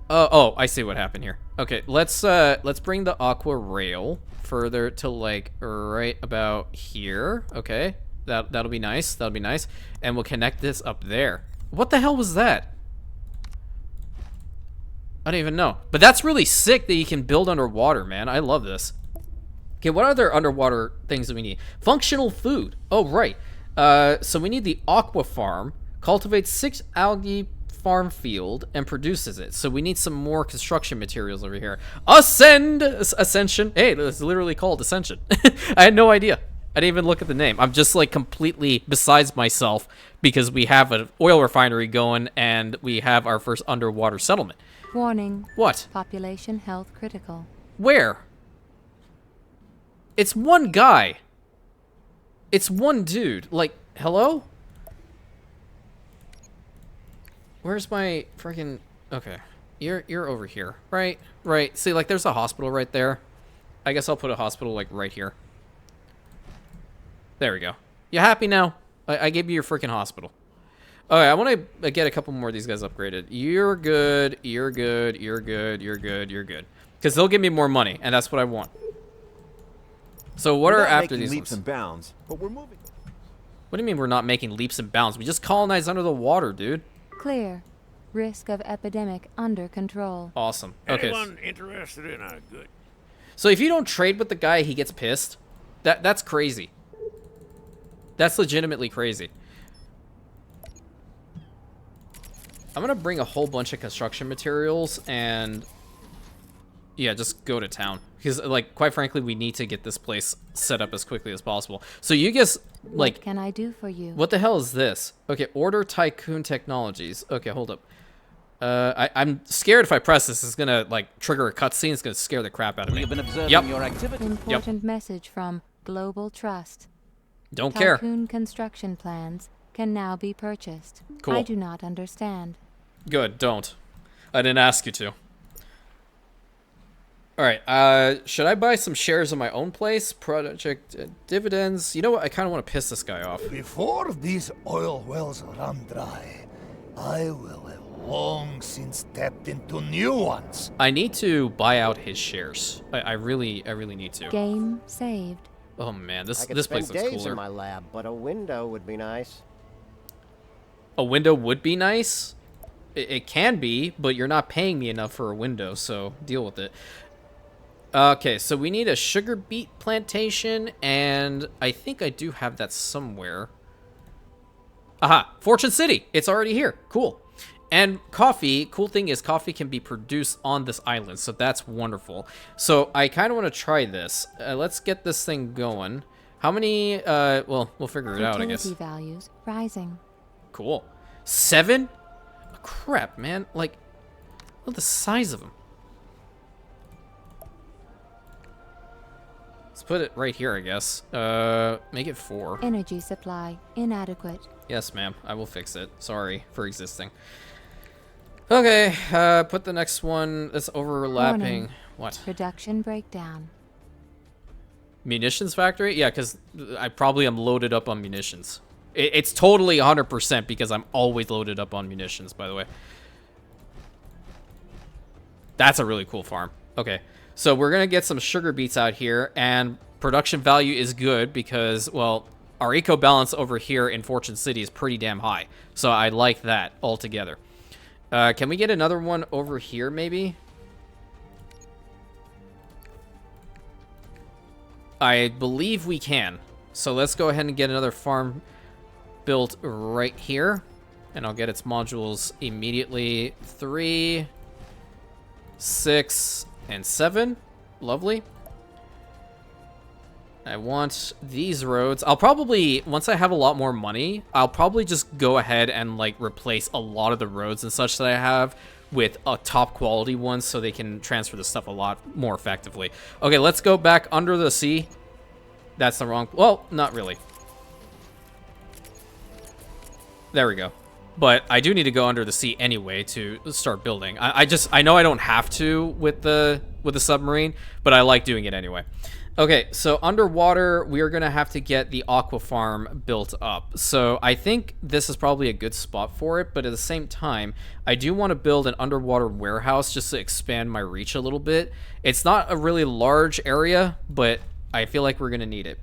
S1: Oh, I see what happened here. Okay, let's bring the aqua rail further to, like, right about here. Okay, that'll be nice. That'll be nice. And we'll connect this up there. What the hell was that? I don't even know. But that's really sick that you can build underwater, man. I love this. Okay, what other underwater things do we need? Functional food. Oh, right. So we need the aqua farm. Cultivates 6 algae farm field and produces it. So we need some more construction materials over here. Ascension. Hey, it's literally called Ascension. I had no idea. I didn't even look at the name. I'm just, like, completely besides myself because we have an oil refinery going and we have our first underwater settlement.
S2: Warning.
S1: What?
S2: Population health critical.
S1: Where? It's one guy. It's one dude. Like, hello? Where's my freaking... Okay. You're over here. Right? Right. See, like, there's a hospital right there. I guess I'll put a hospital, like, right here. There we go. You happy now? I gave you your freaking hospital. Okay, I want to get a couple more of these guys upgraded. You're good. You're good. You're good. You're good. You're good. Because they'll give me more money, and that's what I want. So what
S5: We're
S1: are
S5: not
S1: after
S5: making
S1: these
S5: leaps
S1: ones?
S5: and bounds, but we're moving.
S1: What do you mean we're not making leaps and bounds? We just colonize under the water, dude.
S2: Clear. Risk of epidemic under control.
S1: Awesome. Okay.
S9: Anyone interested in a good...
S1: So if you don't trade with the guy, he gets pissed. That's crazy. That's legitimately crazy. I'm gonna bring a whole bunch of construction materials and yeah, just go to town because, like, quite frankly, we need to get this place set up as quickly as possible. So you guys, like,
S2: What can I do for you?
S1: what the hell is this? Okay, order Tycoon Technologies. Okay, hold up. I'm scared if I press this, it's gonna, like, trigger a cutscene. It's gonna scare the crap out of me.
S6: We've been observing
S1: Yep.
S6: your activity.
S2: Important message from Global Trust.
S1: Don't care.
S2: Tycoon construction plans can now be purchased.
S1: Cool.
S2: I do not understand.
S1: Good, don't. I didn't ask you to. Alright, should I buy some shares of my own place? Project dividends? You know what? I kind of want to piss this guy off.
S7: Before these oil wells run dry, I will have long since tapped into new ones.
S1: I need to buy out his shares. I really need to.
S2: Game saved.
S1: Oh man,
S4: I
S1: this
S4: could
S1: place
S4: spend
S1: looks
S4: days
S1: cooler.
S4: in my lab, but a window would be nice.
S1: A window would be nice. It can be, but you're not paying me enough for a window, so deal with it. Okay, so we need a sugar beet plantation, and I think I do have that somewhere. Aha, Fortune City. It's already here. Cool. And coffee, cool thing is coffee can be produced on this island, so that's wonderful. So I kind of want to try this. Let's get this thing going. How many, well, we'll figure it out, I guess.
S2: Fertility values rising.
S1: Cool. 7? Oh, crap, man. Like, look at the size of them. Let's put it right here, I guess. Make it 4.
S2: Energy supply inadequate.
S1: Yes, ma'am. I will fix it. Sorry for existing. Okay, put the next one that's overlapping.
S2: Warning.
S1: What?
S2: Production breakdown.
S1: Munitions factory? Yeah, because I probably am loaded up on munitions. It's totally 100% because I'm always loaded up on munitions, by the way. That's a really cool farm. Okay, so we're going to get some sugar beets out here, and production value is good because, well, our eco balance over here in Fortune City is pretty damn high. So I like that altogether. Can we get another one over here, maybe? I believe we can. So let's go ahead and get another farm built right here. And I'll get its modules immediately. 3, 6, and 7. Lovely. I want these roads. I'll probably, once I have a lot more money, I'll probably just go ahead and like replace a lot of the roads and such that I have with a top quality ones so they can transfer the stuff a lot more effectively. Okay, let's go back under the sea. That's the wrong, well, not really. There we go. But I do need to go under the sea anyway to start building. I know I don't have to with the submarine, but I like doing it anyway. Okay, so underwater, we are going to have to get the aqua farm built up. So I think this is probably a good spot for it, but at the same time, I do want to build an underwater warehouse just to expand my reach a little bit. It's not a really large area, but I feel like we're going to need it.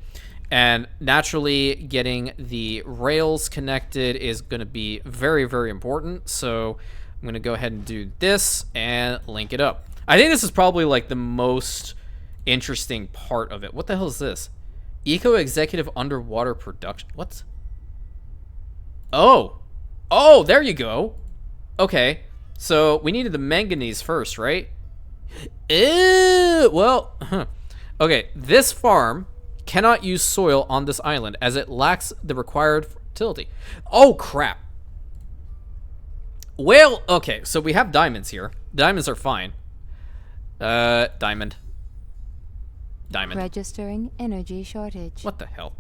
S1: And naturally, getting the rails connected is going to be very, very important. So I'm going to go ahead and do this and link it up. I think this is probably like the most interesting part of it. What the hell is this? Eco Executive Underwater Production. What? Oh, there you go. Okay, so we needed the manganese first, right? Well, okay, this farm cannot use soil on this island as it lacks the required fertility. Oh crap. Well, okay, so we have diamonds here. Diamonds are fine. Diamond.
S2: Registering energy shortage.
S1: What the hell?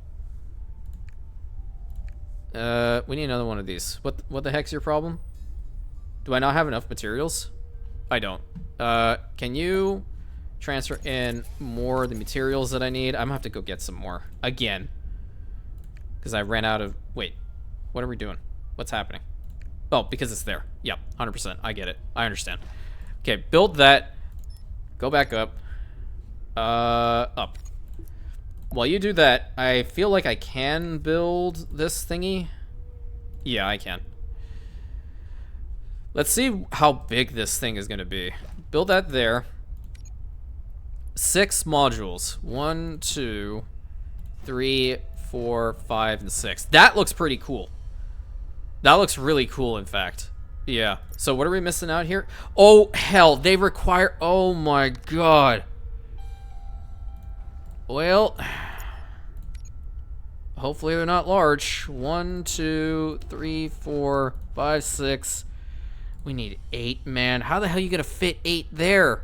S1: We need another one of these. What the heck's your problem? Do I not have enough materials? I don't. Can you transfer in more of the materials that I need? I'm gonna have to go get some more again because I ran out of. Wait, what are we doing? What's happening? Oh, because it's there. Yep, 100%. I get it. I understand. Okay, build that. Go back up. Up. While you do that, I feel like I can build this thingy. Yeah, I can. Let's see how big this thing is gonna be. Build that there. 6 modules. 1, 2, 3, 4, 5, and 6. That looks pretty cool. That looks really cool, in fact. Yeah. So what are we missing out here? Oh, hell. They require... Oh, my God. Well... Hopefully they're not large. 1, 2, 3, 4, 5, 6. We need 8, man. How the hell are you gonna fit 8 there?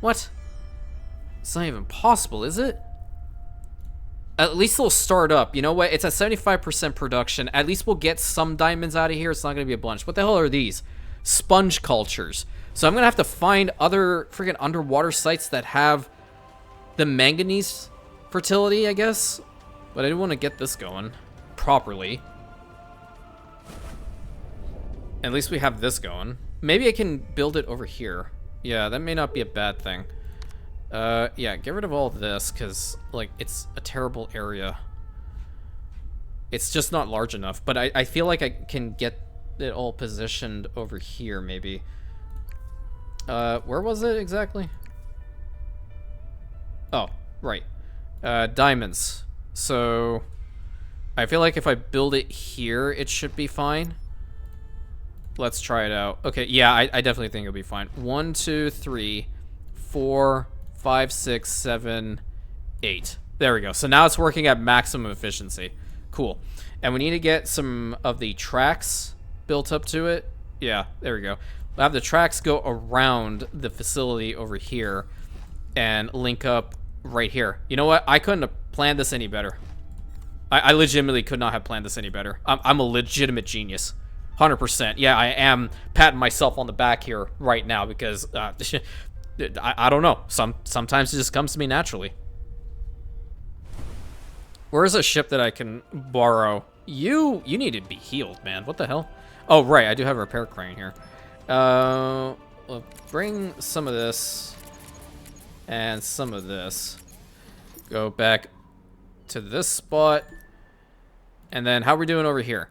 S1: What? It's not even possible, is it? At least they'll start up. You know what? It's at 75% production. At least we'll get some diamonds out of here. It's not gonna be a bunch. What the hell are these? Sponge cultures. So I'm gonna have to find other freaking underwater sites that have the manganese fertility, I guess. But I do want to get this going properly. At least we have this going. Maybe I can build it over here. Yeah, that may not be a bad thing. Yeah, get rid of all this, because, like, it's a terrible area. It's just not large enough, but I feel like I can get it all positioned over here, maybe. Where was it exactly? Oh, right. Diamonds. So, I feel like if I build it here, it should be fine. Let's try it out. Okay, yeah, I definitely think it'll be fine. 1, 2, 3, 4, 5, 6, 7, 8. There we go. So now it's working at maximum efficiency. Cool. And we need to get some of the tracks built up to it. Yeah, there we go. We'll have the tracks go around the facility over here and link up right here. You know what? I couldn't have planned this any better. I legitimately could not have planned this any better. I'm a legitimate genius. 100%. Yeah, I am patting myself on the back here right now because I don't know. Sometimes it just comes to me naturally. Where's a ship that I can borrow? You need to be healed, man. What the hell? Oh, right. I do have a repair crane here. Well, bring some of this and some of this. Go back to this spot. And then how are we doing over here?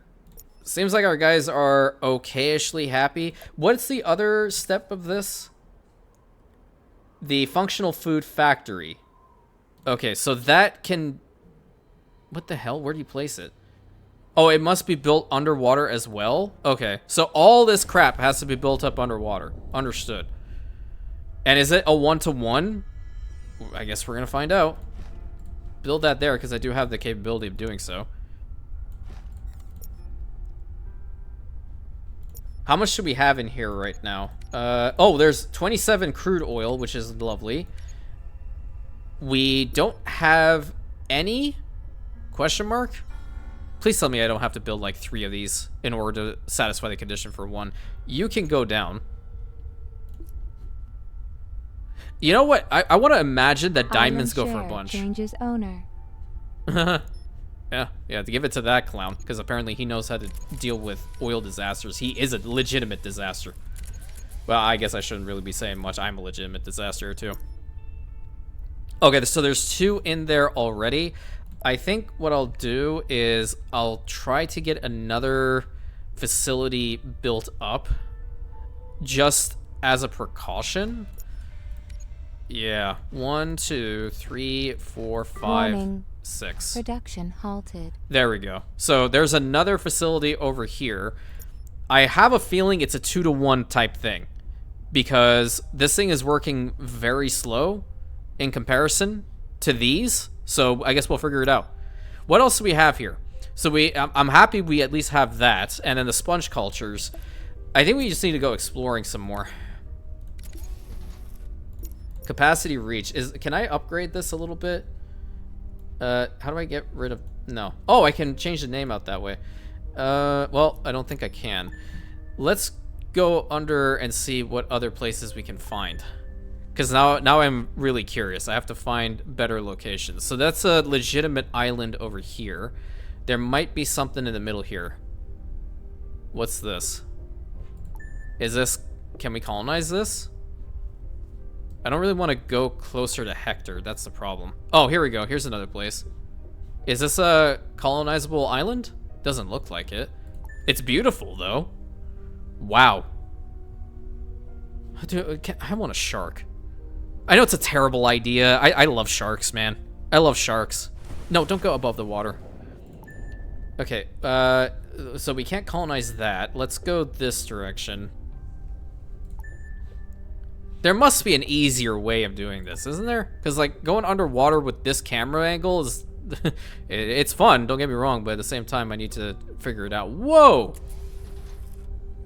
S1: Seems like our guys are okay-ishly happy. What's the other step of this? The functional food factory. Okay, so that can... What the hell? Where do you place it? Oh, it must be built underwater as well? Okay, so all this crap has to be built up underwater. Understood. And is it a 1-to-1? I guess we're gonna find out. Build that there, because I do have the capability of doing so. How much should we have in here right now? Oh, there's 27 crude oil, which is lovely. We don't have any... Question mark? Please tell me I don't have to build like 3 of these in order to satisfy the condition for 1. You can go down. You know what? I want to imagine that diamonds go for a bunch.
S2: Changes owner.
S1: Yeah, to give it to that clown, because apparently he knows how to deal with oil disasters. He is a legitimate disaster. Well, I guess I shouldn't really be saying much. I'm a legitimate disaster too. Okay, so there's 2 in there already. I think what I'll do is I'll try to get another facility built up just as a precaution. Yeah, 1, 2, 3, 4, 5,
S2: Warning.
S1: 6.
S2: Production halted.
S1: There we go. So there's another facility over here. I have a feeling it's a 2-to-1 type thing because this thing is working very slow in comparison to these. So I guess we'll figure it out. What else do we have here? So I'm happy we at least have that. And then the sponge cultures. I think we just need to go exploring some more. Capacity reach. Can I upgrade this a little bit? How do I get rid of... No. Oh, I can change the name out that way. Well, I don't think I can. Let's go under and see what other places we can find. Because now I'm really curious. I have to find better locations. So that's a legitimate island over here. There might be something in the middle here. What's this? Is this... Can we colonize this? I don't really want to go closer to Hector. That's the problem. Oh, here we go. Here's another place. Is this a colonizable island? Doesn't look like it. It's beautiful, though. Wow. Dude, I want a shark. I know it's a terrible idea. I love sharks, man. I love sharks. No, don't go above the water. Okay, so we can't colonize that. Let's go this direction. There must be an easier way of doing this, isn't there? Because, like, going underwater with this camera angle is... it's fun, don't get me wrong, but at the same time, I need to figure it out. Whoa!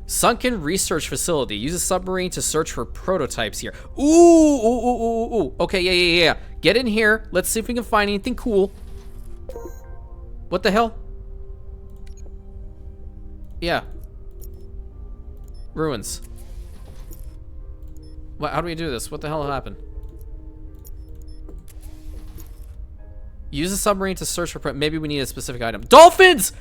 S1: Sunken research facility. Use a submarine to search for prototypes here. Ooh. Okay, yeah. Get in here. Let's see if we can find anything cool. What the hell? Yeah. Ruins. What? How do we do this? What the hell happened? Use a submarine to search for... Maybe we need a specific item. Dolphins!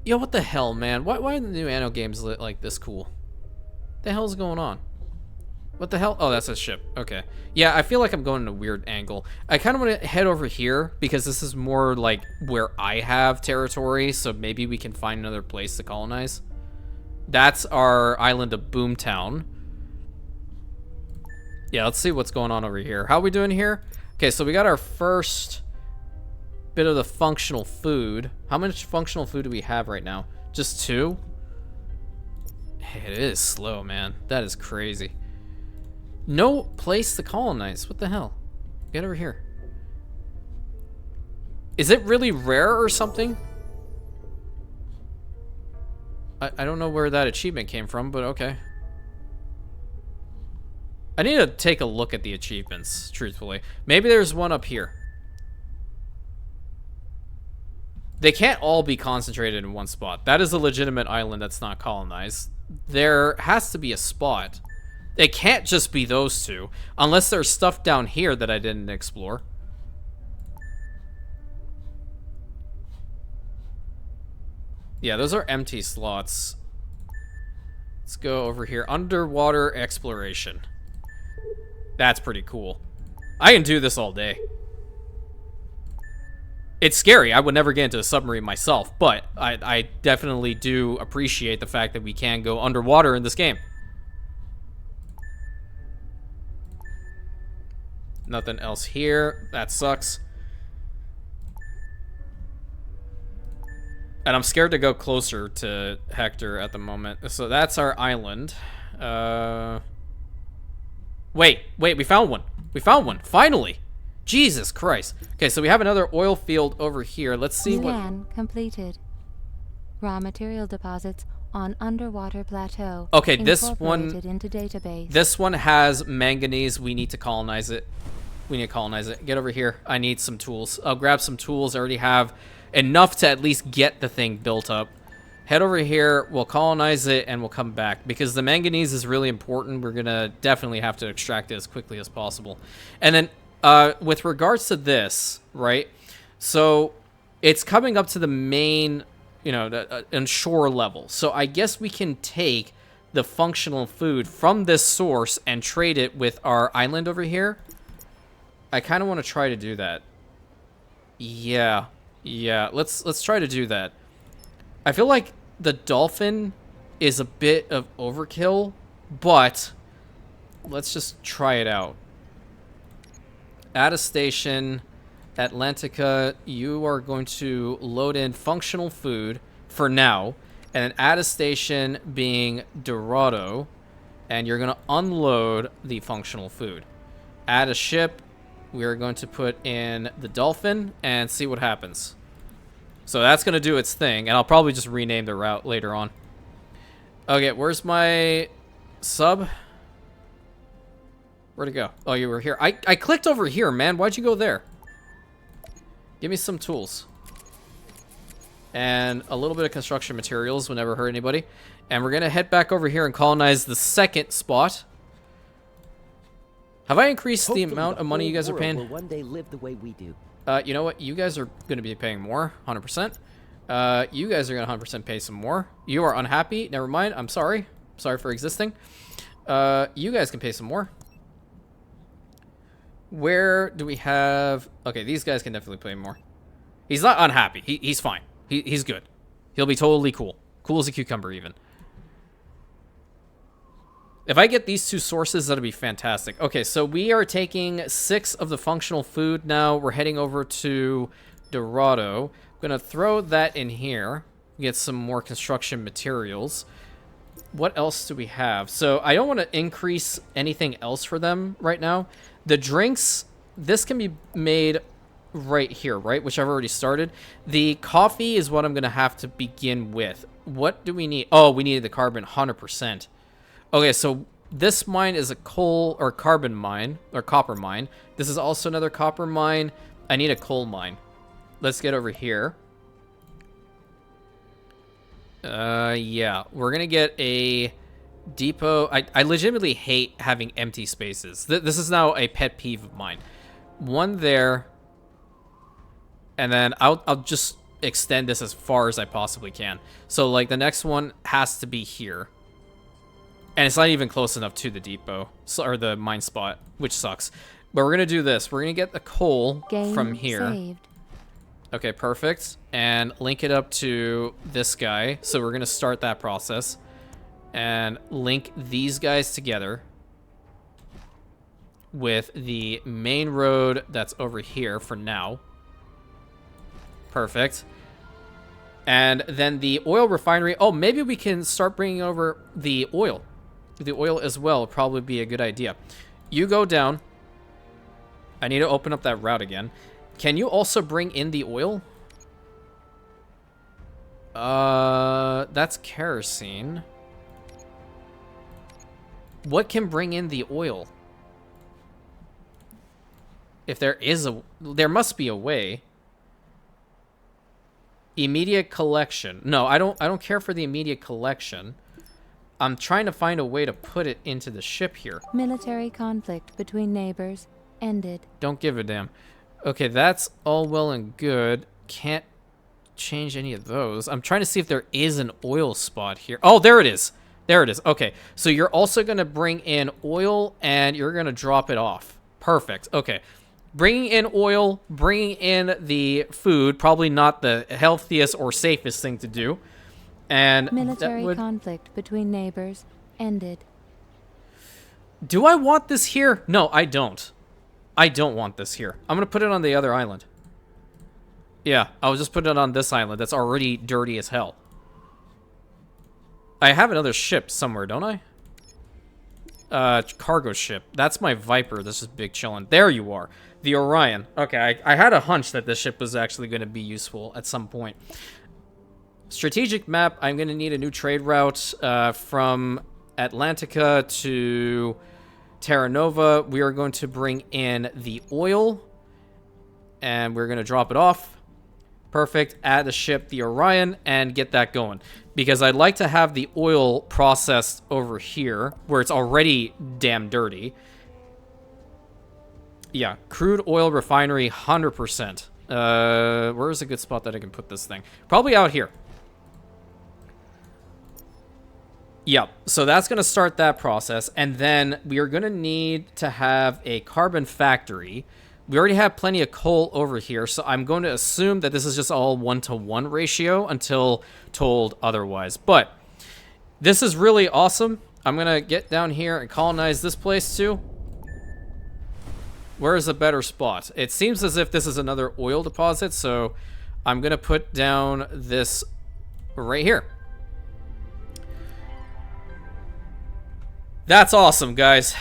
S1: Yo, what the hell, man? Why are the new Anno games like this cool? What the hell's going on? What the hell? Oh, that's a ship. Okay. Yeah, I feel like I'm going in a weird angle. I kind of want to head over here because this is more like where I have territory, so maybe we can find another place to colonize. That's our island of Boomtown. Yeah, let's see what's going on over here. How are we doing here? Okay, so we got our first bit of the functional food. How much functional food do we have right now? Just 2? It is slow, man. That is crazy. No place to colonize. What the hell? Get over here. Is it really rare or something? I don't know where that achievement came from, but okay. I need to take a look at the achievements, truthfully. Maybe there's one up here. They can't all be concentrated in one spot. That is a legitimate island that's not colonized. There has to be a spot. It can't just be those two, unless there's stuff down here that I didn't explore. Yeah, those are empty slots. Let's go over here. Underwater exploration. That's pretty cool. I can do this all day. It's scary. I would never get into a submarine myself, but I definitely do appreciate the fact that we can go underwater in this game. Nothing else here. That sucks. And I'm scared to go closer to Hector at the moment. So that's our island. Wait, we found one. We found one, finally. Jesus Christ. Okay, so we have another oil field over here. Let's see
S2: Scan completed. Raw material deposits on underwater plateau.
S1: Okay, this one
S2: incorporated into database.
S1: This one has manganese. We need to colonize it. We need to colonize it. Get over here. I need some tools. I'll grab some tools. I already have enough to at least get the thing built up. Head over here. We'll colonize it and we'll come back because the manganese is really important. We're gonna definitely have to extract it as quickly as possible. And then with regards to this, right? So it's coming up to the main, you know, shore level. So I guess we can take the functional food from this source and trade it with our island over here. I kind of want to try to do that. Yeah, let's try to do that. I feel like the dolphin is a bit of overkill, but let's just try it out. At a station, Atlantica, you are going to load in functional food for now, and then at a station being Dorado, and you're going to unload the functional food. Add a ship, we are going to put in the dolphin and see what happens. So that's going to do its thing, and I'll probably just rename the route later on. Okay, where's my sub? Where'd it go? Oh, you were here. I clicked over here, man. Why'd you go there? Give me some tools. And a little bit of construction materials would never hurt anybody. And we're going to head back over here and colonize the second spot. Have I increased the amount of money you guys are paying?
S10: Will one day live the way we do.
S1: You know what? You guys are going to be paying more, 100%. You guys are going to 100% pay some more. You are unhappy. Never mind. I'm sorry. Sorry for existing. You guys can pay some more. Where do we have... Okay, these guys can definitely pay more. He's not unhappy. He's fine. He's good. He'll be totally cool. Cool as a cucumber, even. If I get these two sources, that'll be fantastic. Okay, so we are taking 6 of the functional food now. We're heading over to Dorado. I'm going to throw that in here. Get some more construction materials. What else do we have? So I don't want to increase anything else for them right now. The drinks, this can be made right here, right? Which I've already started. The coffee is what I'm going to have to begin with. What do we need? Oh, we needed the carbon, 100%. Okay, so this mine is a coal or carbon mine, or copper mine. This is also another copper mine. I need a coal mine. Let's get over here. Yeah, we're going to get a depot. I legitimately hate having empty spaces. This is now a pet peeve of mine. One there, and then I'll just extend this as far as I possibly can. So, like, the next one has to be here. And it's not even close enough to the depot, or the mine spot, which sucks. But we're going to do this. We're going to get the coal from here.
S2: Saved.
S1: Okay, perfect. And link it up to this guy. So we're going to start that process. And link these guys together with the main road that's over here for now. Perfect. And then the oil refinery. Oh, maybe we can start bringing over the oil. The oil as well would probably be a good idea. You go down. I need to open up that route again. Can you also bring in the oil? That's kerosene. What can bring in the oil? If there is a... There must be a way. Immediate collection. No, I don't care for the immediate collection. I'm trying to find a way to put it into the ship here.
S2: Military conflict between neighbors ended.
S1: Don't give a damn. Okay, that's all well and good. Can't change any of those. I'm trying to see if there is an oil spot here. Oh, there it is. There it is. Okay, so you're also going to bring in oil and you're going to drop it off. Perfect. Okay. Bringing in oil, bringing in the food, probably not the healthiest or safest thing to do. And
S2: military conflict between neighbors ended.
S1: Do I want this here? No, I don't. I don't want this here. I'm going to put it on the other island. Yeah, I'll just put it on this island that's already dirty as hell. I have another ship somewhere, don't I? Cargo ship. That's my Viper. This is big chillin'. There you are. The Orion. Okay, I had a hunch that this ship was actually going to be useful at some point. Strategic map. I'm going to need a new trade route from Atlantica to Terra Nova. We are going to bring in the oil. And we're going to drop it off. Perfect. Add the ship, the Orion, and get that going. Because I'd like to have the oil processed over here, where it's already damn dirty. Yeah, crude oil refinery, 100%. Where's a good spot that I can put this thing? Probably out here. Yep, so that's going to start that process. And then we are going to need to have a carbon factory. We already have plenty of coal over here, so I'm going to assume that this is just all 1-to-1 ratio until told otherwise. But this is really awesome. I'm going to get down here and colonize this place too. Where is a better spot? It seems as if this is another oil deposit, so I'm going to put down this right here. That's awesome, guys.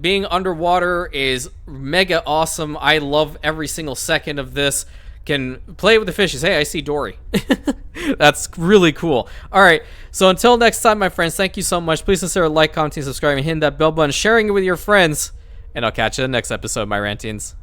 S1: Being underwater is mega awesome. I love every single second of this. Can play with the fishes. Hey, I see Dory. That's really cool. All right, so until next time, my friends, thank you so much. Please consider like, commenting, subscribing, hitting that bell button, sharing it with your friends, and I'll catch you in the next episode, my Rantians.